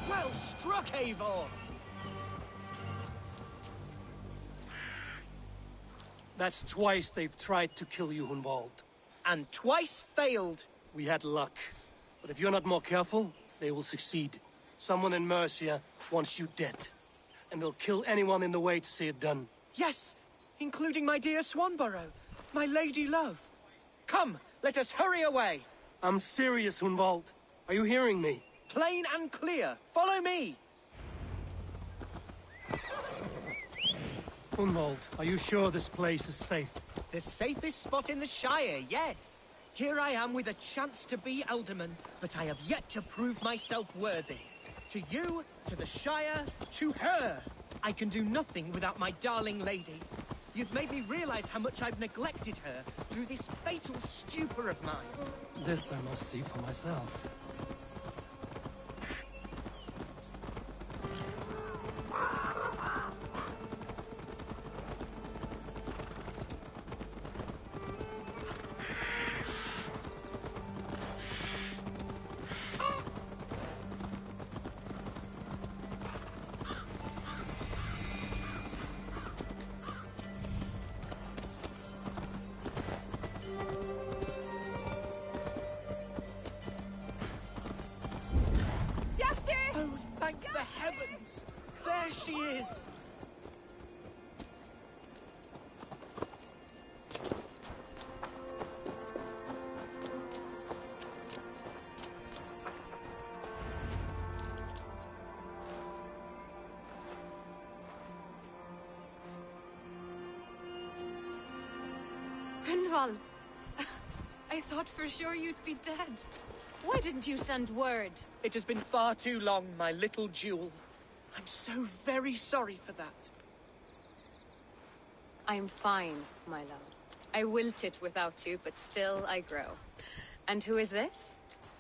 Well struck, Eivor! That's twice they've tried to kill you, Hunwald. And twice failed. We had luck. But if you're not more careful, they will succeed. Someone in Mercia wants you dead. And they'll kill anyone in the way to see it done. Yes, including my dear Swanborough, my lady love. Come, let us hurry away. I'm serious, Hunwald. Are you hearing me? Plain and clear. Follow me. Hunwald, are you sure this place is safe? The safest spot in the Shire, yes. Here I am with a chance to be Alderman, but I have yet to prove myself worthy. To you, to the Shire, to her. I can do nothing without my darling lady. You've made me realize how much I've neglected her through this fatal stupor of mine. This I must see for myself. Oh, thank the heavens! There she is! Gunvald! I thought for sure you'd be dead. Why didn't you send word? It has been far too long, my little jewel. I'm so very sorry for that. I'm fine, my love. I wilted without you, but still I grow. And who is this?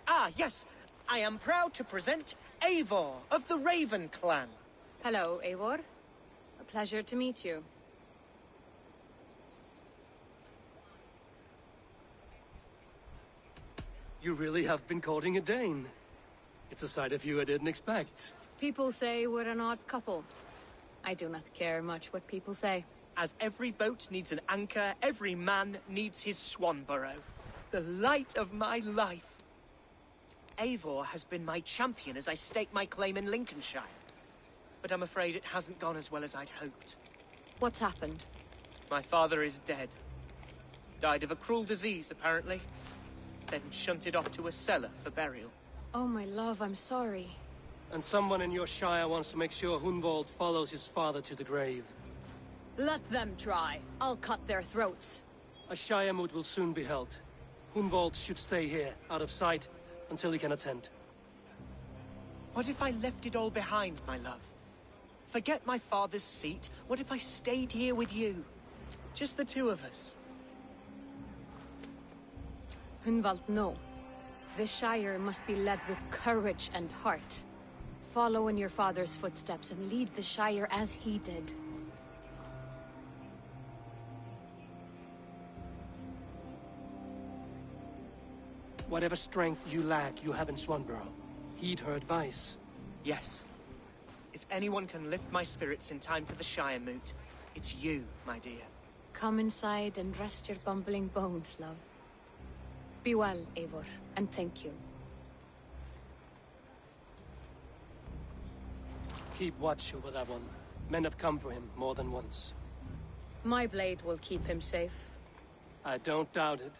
Ah, yes. I am proud to present Eivor of the Raven clan. Hello, Eivor. A pleasure to meet you. You really have been courting a Dane. It's a side of you I didn't expect. People say we're an odd couple. I do not care much what people say. As every boat needs an anchor, every man needs his Swanborough. The light of my life. Eivor has been my champion as I stake my claim in Lincolnshire. But I'm afraid it hasn't gone as well as I'd hoped. What's happened? My father is dead. Died of a cruel disease, apparently. Then shunted off to a cellar for burial. Oh, my love, I'm sorry. And someone in your shire wants to make sure Hunwald follows his father to the grave. Let them try. I'll cut their throats. A shire moot will soon be held. Hunwald should stay here, out of sight, until he can attend. What if I left it all behind, my love? Forget my father's seat. What if I stayed here with you? Just the two of us. Hunwald, no. This Shire must be led with courage and heart. Follow in your father's footsteps and lead the Shire as he did. Whatever strength you lack, you have in Swanborough. Heed her advice. Yes. If anyone can lift my spirits in time for the Shire moot, it's you, my dear. Come inside and rest your bumbling bones, love. Be well, Eivor, and thank you. Keep watch over that one. Men have come for him more than once. My blade will keep him safe. I don't doubt it.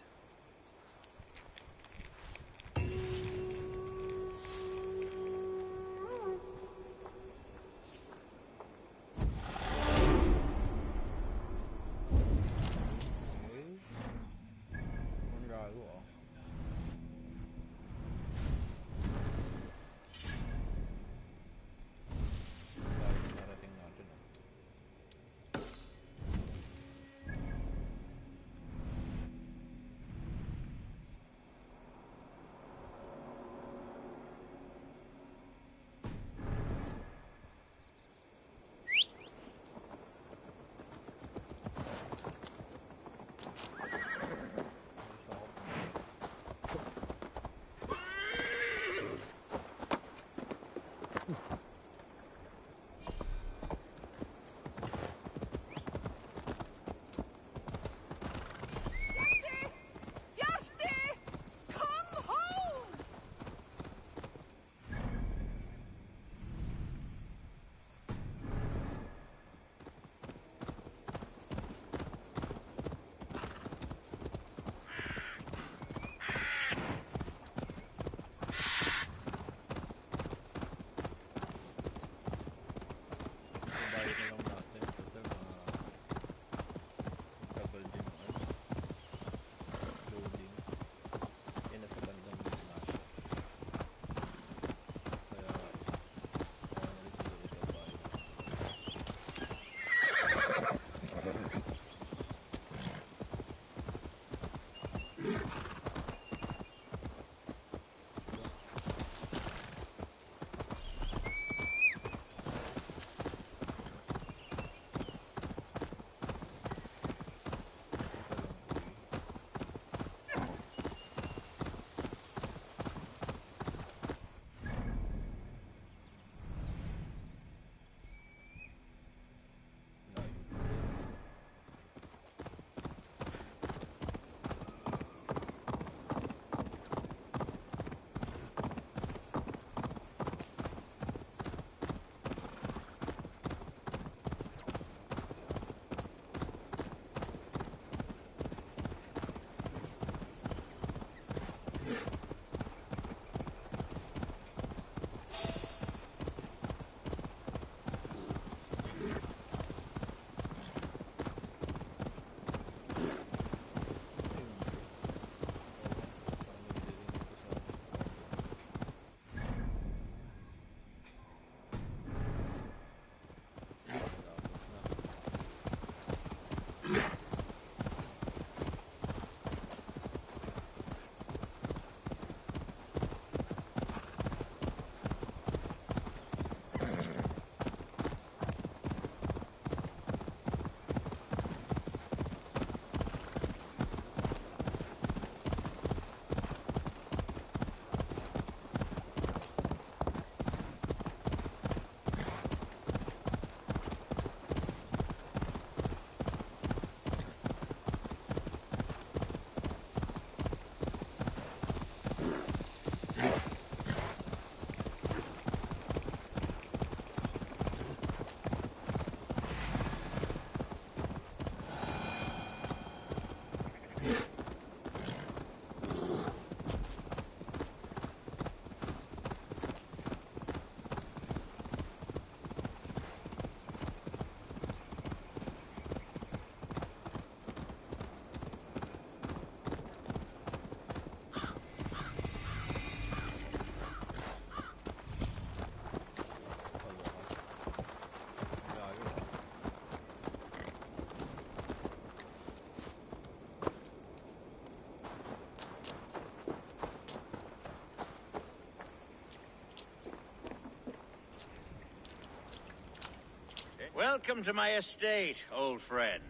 Welcome to my estate, old friend.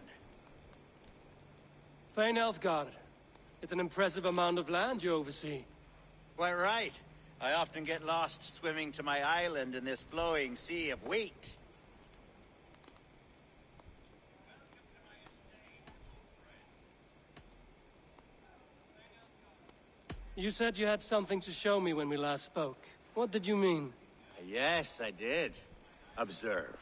Thane Elfgard. It's an impressive amount of land you oversee. Quite right. I often get lost swimming to my island in this flowing sea of wheat. You said you had something to show me when we last spoke. What did you mean? Yes, I did. Observe.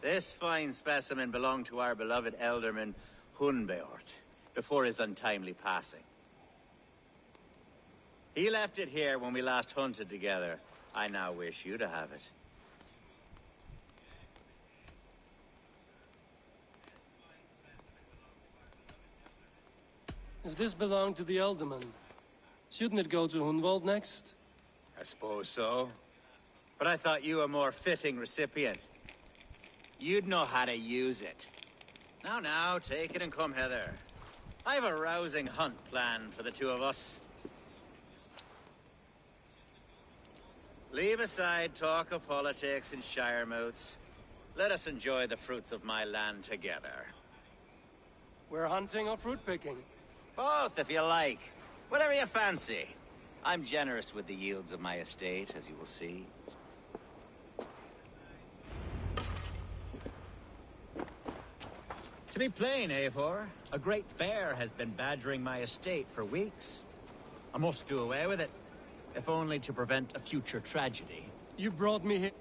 This fine specimen belonged to our beloved Elderman Hunbeort, before his untimely passing. He left it here when we last hunted together. I now wish you to have it. If this belonged to the Elderman, shouldn't it go to Hunwald next? I suppose so. But I thought you a more fitting recipient. You'd know how to use it. Now, take it and come hither. I've a rousing hunt planned for the two of us. Leave aside talk of politics and shire moats. Let us enjoy the fruits of my land together. We're hunting or fruit picking? Both, if you like. Whatever you fancy. I'm generous with the yields of my estate, as you will see. To be plain, Eivor, a great bear has been badgering my estate for weeks. I must do away with it, if only to prevent a future tragedy. You brought me here.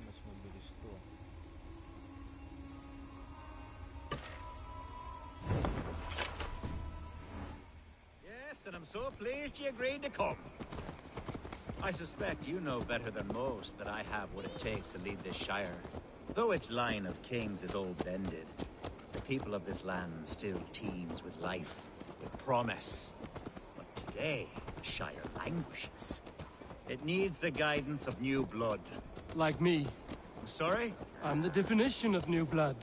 Mas mabilis to. Yes, and I'm so pleased you agreed to come. I suspect you know better than most that I have what it takes to lead this shire. Though its line of kings is old-bended, the people of this land still teems with life, with promise. But today, the shire languishes. It needs the guidance of new blood. Like me. I'm sorry? I'm the definition of new blood.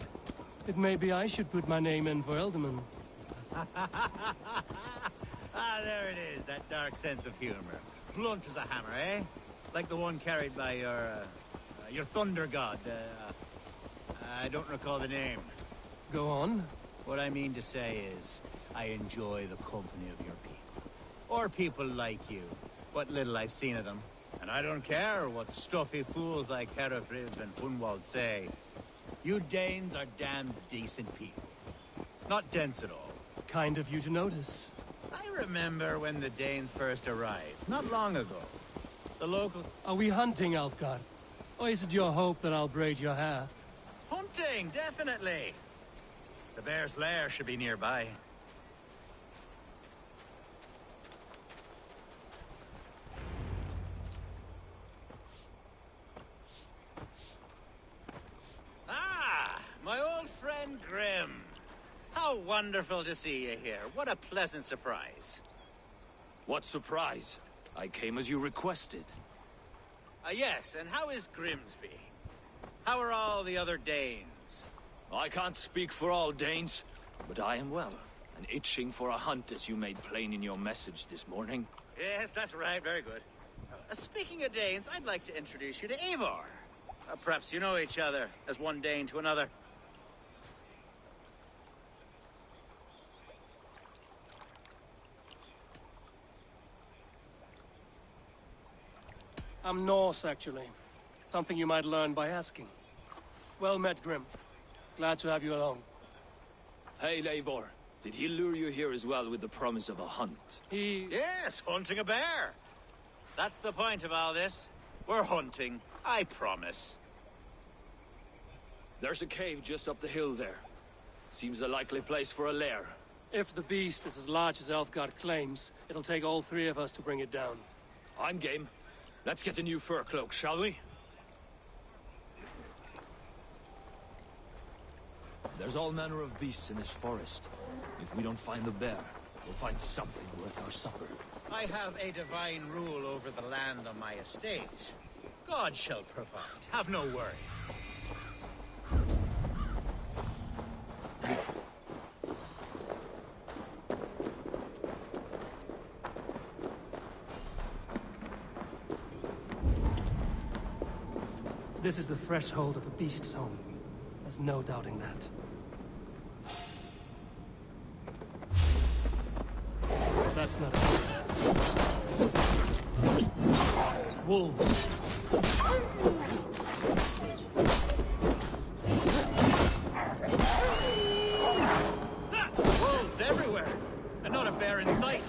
It may be I should put my name in for Elderman. Ah, there it is, that dark sense of humor. Blunt as a hammer, eh? Like the one carried by your thunder god. I don't recall the name. Go on. What I mean to say is, I enjoy the company of your people. Or people like you. What little I've seen of them. And I don't care what stuffy fools like Herefriv and Hunwald say. You Danes are damned decent people. Not dense at all. Kind of you to notice. I remember when the Danes first arrived, not long ago. The locals... Are we hunting, Elfgard? Or is it your hope that I'll braid your hair? Hunting, definitely. The bear's lair should be nearby. Ah, my old friend Grim. How wonderful to see you here. What a pleasant surprise. What surprise? I came as you requested. Yes, and how is Grimsby? How are all the other Danes? I can't speak for all Danes, but I am well, and itching for a hunt as you made plain in your message this morning. Yes, that's right. Very good. Speaking of Danes, I'd like to introduce you to Eivor. Perhaps you know each other, as one Dane to another. I'm Norse, actually. Something you might learn by asking. Well met, Grim. Glad to have you along. Hey, Eivor. Did he lure you here as well with the promise of a hunt? Yes, hunting a bear. That's the point of all this. We're hunting, I promise. There's a cave just up the hill there. Seems a likely place for a lair. If the beast is as large as Elfgard claims, it'll take all three of us to bring it down. I'm game. Let's get a new fur cloak, shall we? There's all manner of beasts in this forest. If we don't find the bear, We'll find something worth our supper. I have a divine rule over the land on my estate. God shall provide. Have no worry. This is the threshold of the beast's home. There's no doubting that. That's not it. Wolves. Wolves everywhere! And not a bear in sight!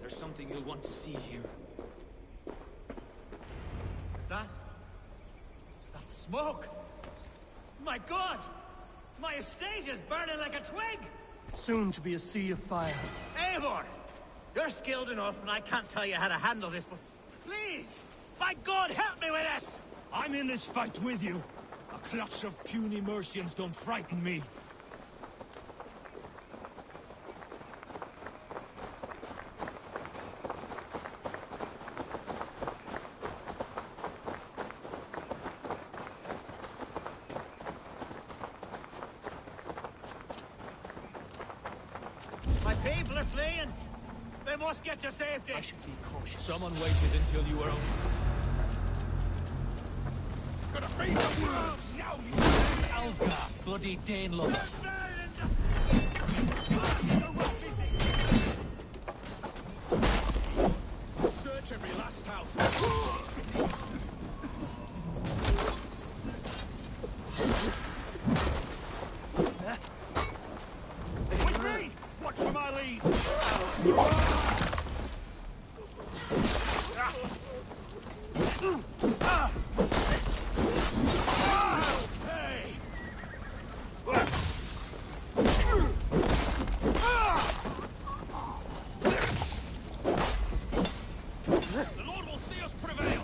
There's something you'll want to see here. Is that? That's smoke! My God! My estate is burning like a twig! Soon to be a sea of fire. Eivor! You're skilled enough, and I can't tell you how to handle this, but please! By God, help me with this! I'm in this fight with you. A clutch of puny Mercians don't frighten me. People are fleeing! They must get to safety! I should be cautious. Someone waited until you were on. Gonna be the worms now, you Alfgar, bloody Dane lover. Search every last house. With me! Watch for my lead! Hey! The Lord will see us prevail!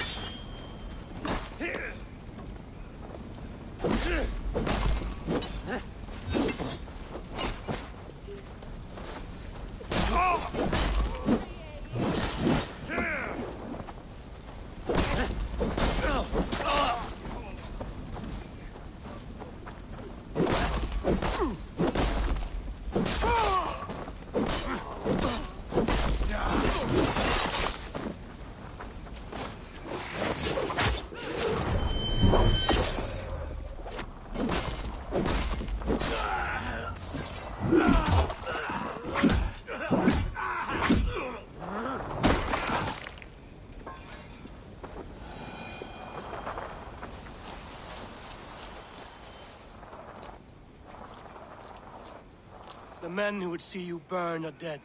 The men who would see you burn are dead.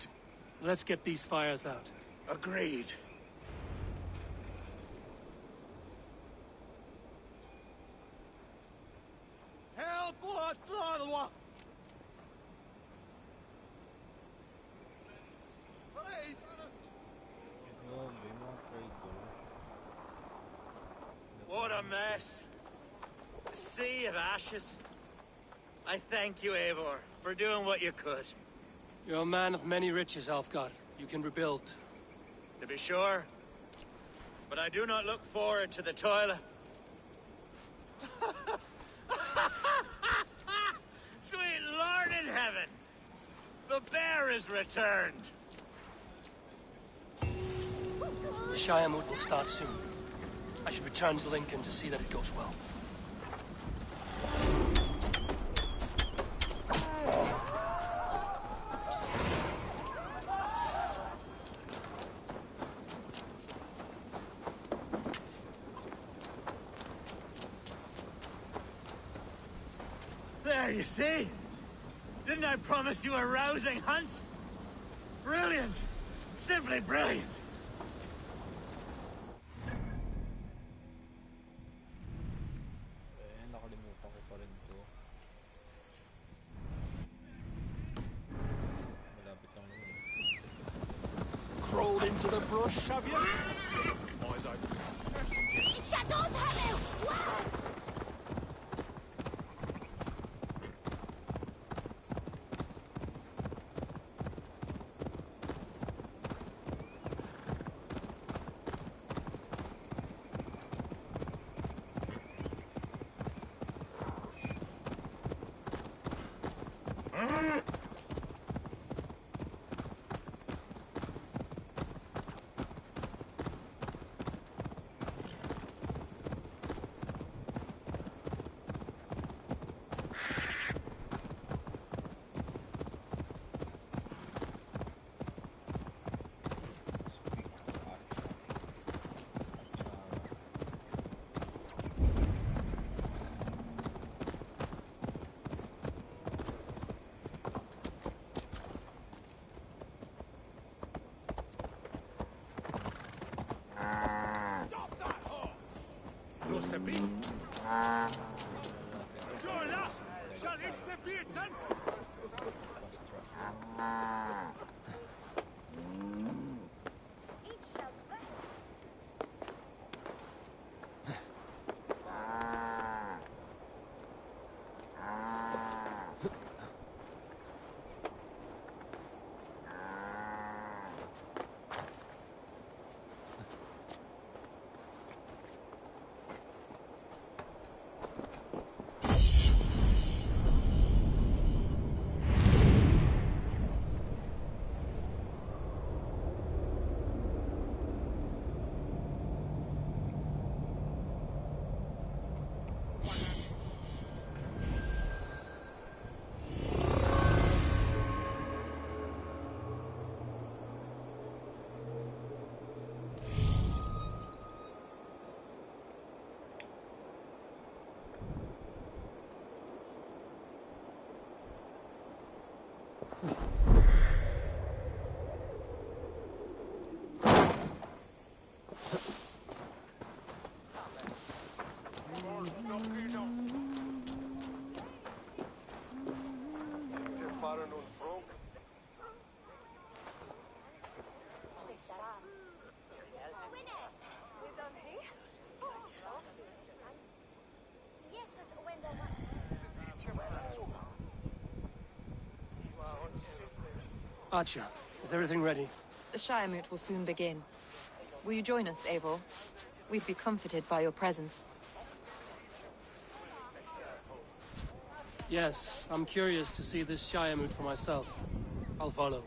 Let's get these fires out. Agreed. Help! What a mess. A sea of ashes. I thank you, Eivor, for doing what you could. You're a man of many riches, Alfgar. You can rebuild. To be sure. But I do not look forward to the toilet. Sweet Lord in heaven! The bear is returned! The Shire moot will start soon. I should return to Lincoln to see that it goes well. There, you see? Didn't I promise you a rousing hunt? Brilliant! Simply brilliant! Nakalimutan ko pa rin to. Malapit lang naman. Crawled into the brush, have you? Eyes open. Lo sapete? Là, j'arrête de bieten! Archer, is everything ready? The Shire Moot will soon begin. Will you join us, Eivor? We'd be comforted by your presence. Yes, I'm curious to see this Shire Moot for myself. I'll follow.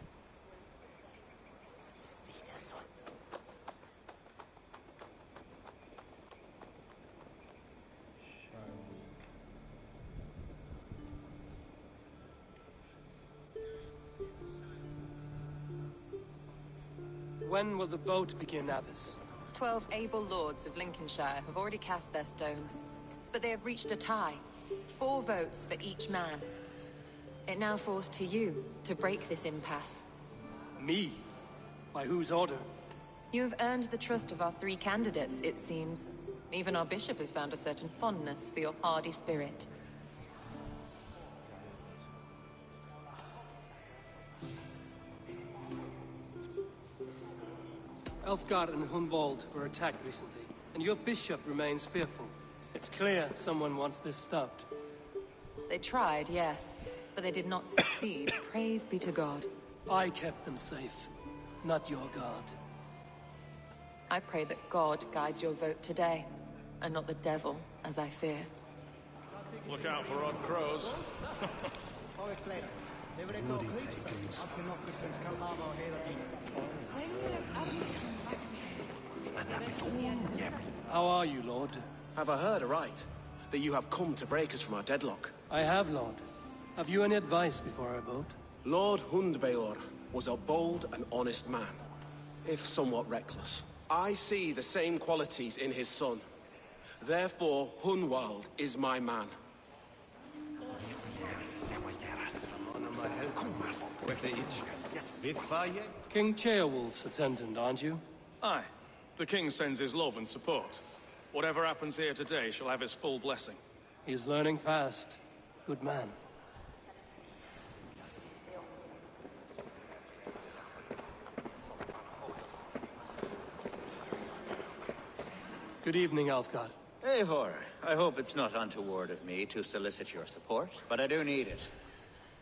When will the boat begin, Abbess? 12 able lords of Lincolnshire have already cast their stones, but they have reached a tie. 4 votes for each man. It now falls to you to break this impasse. Me? By whose order? You have earned the trust of our 3 candidates, it seems. Even our bishop has found a certain fondness for your hardy spirit. Elfgard and Hunwald were attacked recently, and your bishop remains fearful. It's clear someone wants this stopped. They tried, yes, but they did not succeed. Praise be to God. I kept them safe, not your God. I pray that God guides your vote today, and not the devil, as I fear. Look out for odd crows. How are you, Lord? Have I heard aright? That you have come to break us from our deadlock? I have, Lord. Have you any advice before our vote? Lord Hundbeor was a bold and honest man, if somewhat reckless. I see the same qualities in his son. Therefore, Hunwald is my man. King Ceolwulf's attendant, aren't you? Aye. The king sends his love and support. Whatever happens here today shall have his full blessing. He's learning fast. Good man. Good evening, Alfgard. Eivor, I hope it's not untoward of me to solicit your support, but I do need it.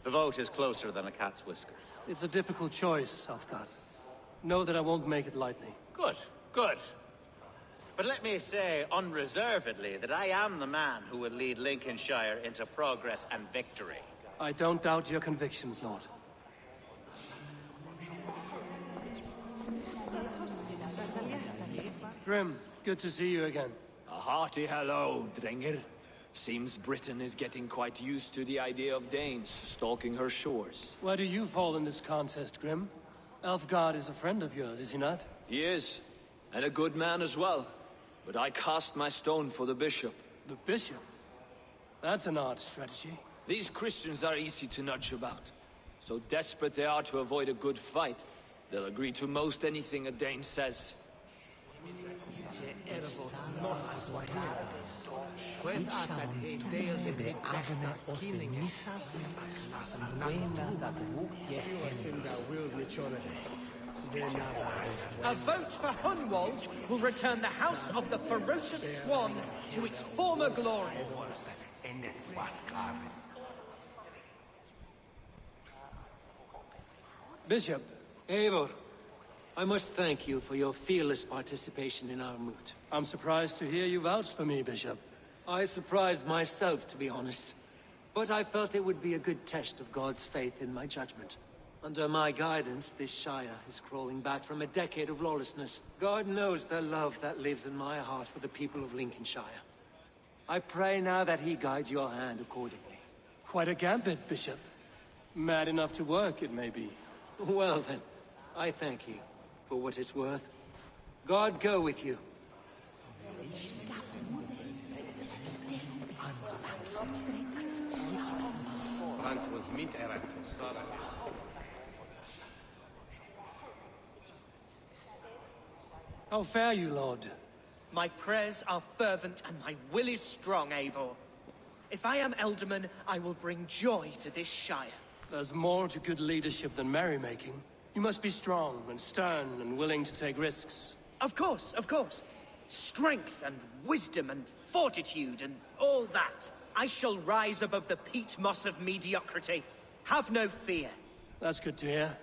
The vote is closer than a cat's whisker. It's a difficult choice, Alfgard. Know that I won't make it lightly. Good, good. But let me say unreservedly that I am the man who will lead Lincolnshire into progress and victory. I don't doubt your convictions, Lord. Grim, good to see you again. A hearty hello, Drenger. Seems Britain is getting quite used to the idea of Danes stalking her shores. Where do you fall in this contest, Grim? Alfgard is a friend of yours, is he not? He is, and a good man as well. But I cast my stone for the bishop. The bishop? That's an odd strategy. These Christians are easy to nudge about. So desperate they are to avoid a good fight, they'll agree to most anything a Dane says. A vote for Hunwald will return the House of the Ferocious Swan to its former glory. Bishop. Eivor, I must thank you for your fearless participation in our moot. I'm surprised to hear you vouch for me, Bishop. I surprised myself, to be honest. But I felt it would be a good test of God's faith in my judgment. Under my guidance, this Shire is crawling back from a decade of lawlessness. God knows the love that lives in my heart for the people of Lincolnshire. I pray now that he guides your hand accordingly. Quite a gambit, Bishop. Mad enough to work, it may be. Well then, I thank you for what it's worth. God go with you. How fare you, Lord? My prayers are fervent and my will is strong, Eivor. If I am Elderman, I will bring joy to this Shire. There's more to good leadership than merrymaking. You must be strong and stern and willing to take risks. Of course, of course. Strength and wisdom and fortitude and all that. I shall rise above the peat moss of mediocrity. Have no fear. That's good to hear.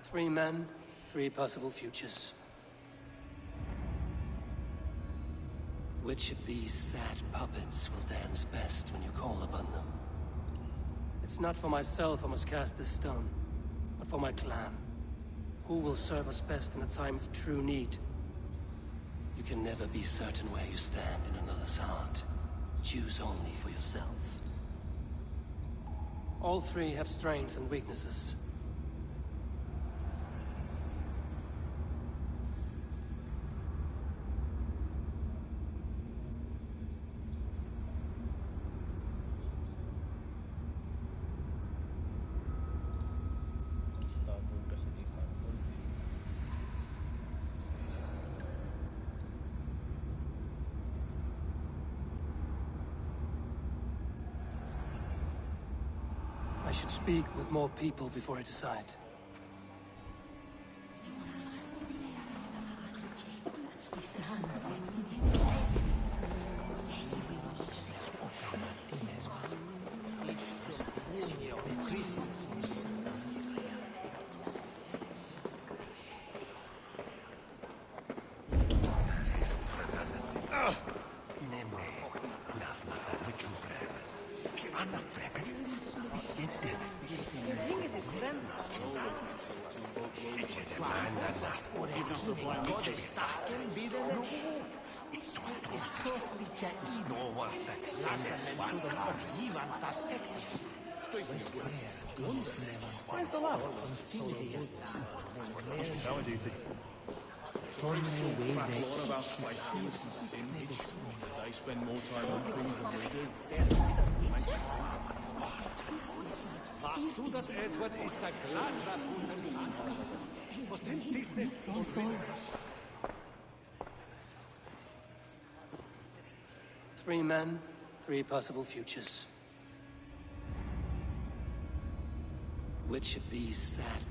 Three men, three possible futures. Which of these sad puppets will dance best when you call upon them? It's not for myself I must cast this stone, but for my clan. Who will serve us best in a time of true need? You can never be certain where you stand in another's heart. Choose only for yourself. All three have strengths and weaknesses. I should speak with more people before I decide. Where's the lab? Our duty. More about fighting and sins. They spend more time on things than we do. Was du dat Edward ist der Gladra Was denn Business Three men, three possible futures. Which of these sad?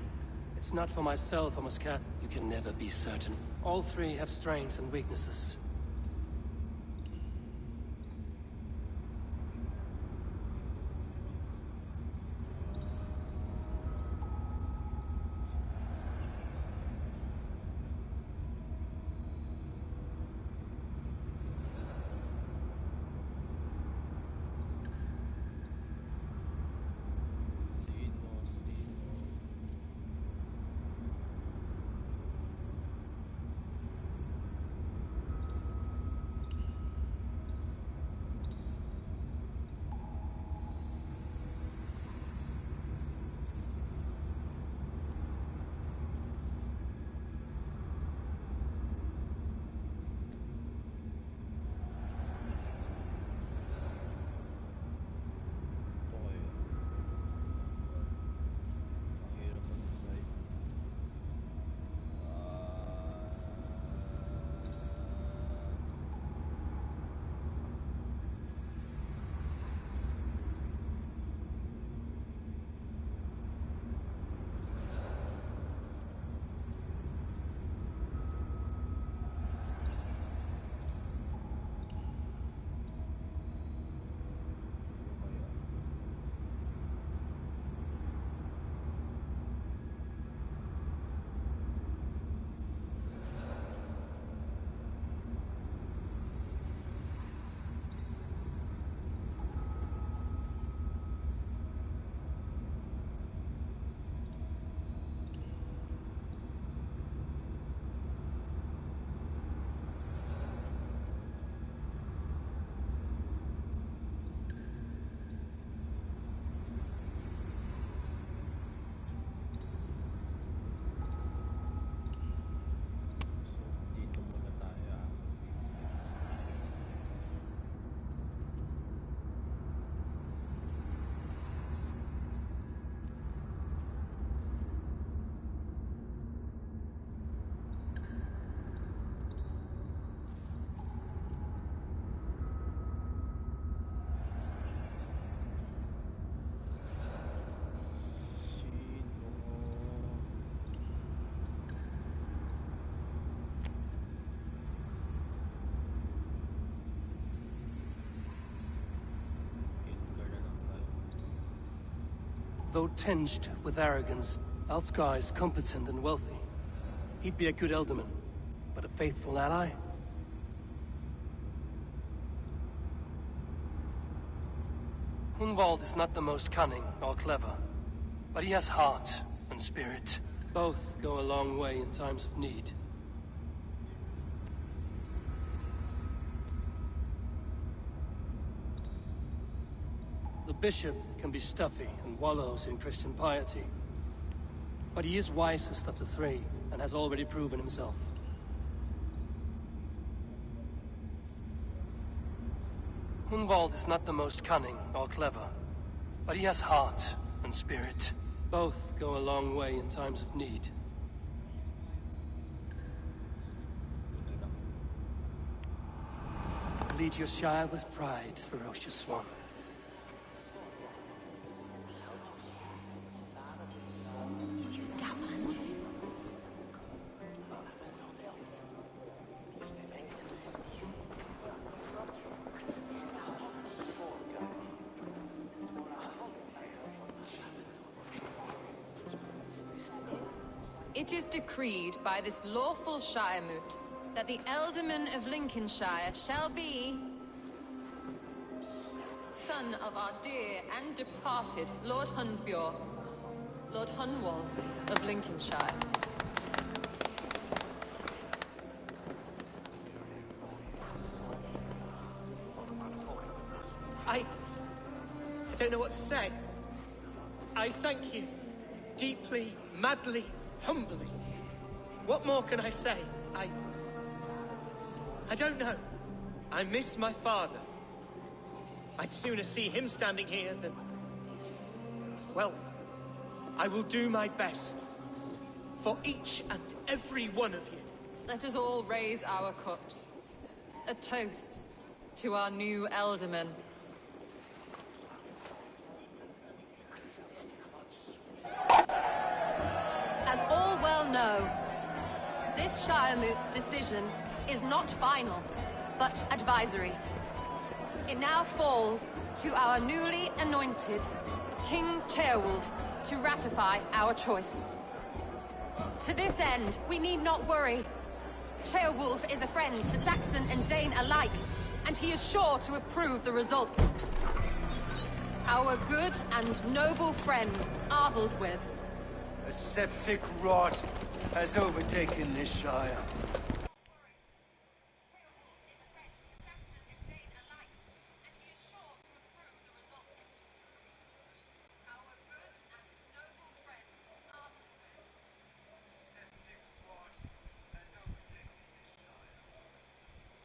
It's not for myself, Muscat. You can never be certain. All three have strengths and weaknesses. Though tinged with arrogance, Alfgar is competent and wealthy. He'd be a good Elderman, but a faithful ally? Hunwald is not the most cunning or clever, but he has heart and spirit. Both go a long way in times of need. The bishop can be stuffy and wallows in Christian piety. But he is wisest of the three, and has already proven himself. Hunwald is not the most cunning or clever, but he has heart and spirit. Both go a long way in times of need. Lead your Shire with pride, ferocious one. It is decreed by this lawful Shire moot that the Alderman of Lincolnshire shall be son of our dear and departed Lord Hundbjorn, Lord Hunwald of Lincolnshire. I don't know what to say. I thank you. Deeply, madly, humbly. What more can I say? I don't know. I miss my father. I'd sooner see him standing here than... Well, I will do my best. For each and every one of you. Let us all raise our cups. A toast to our new Elderman. As all well know, this Shiremoot's decision is not final, but advisory. It now falls to our newly anointed King Ceolwulf to ratify our choice. To this end, we need not worry. Ceolwulf is a friend to Saxon and Dane alike, and he is sure to approve the results. Our good and noble friend, Arthelswith. A septic rot has overtaken this Shire.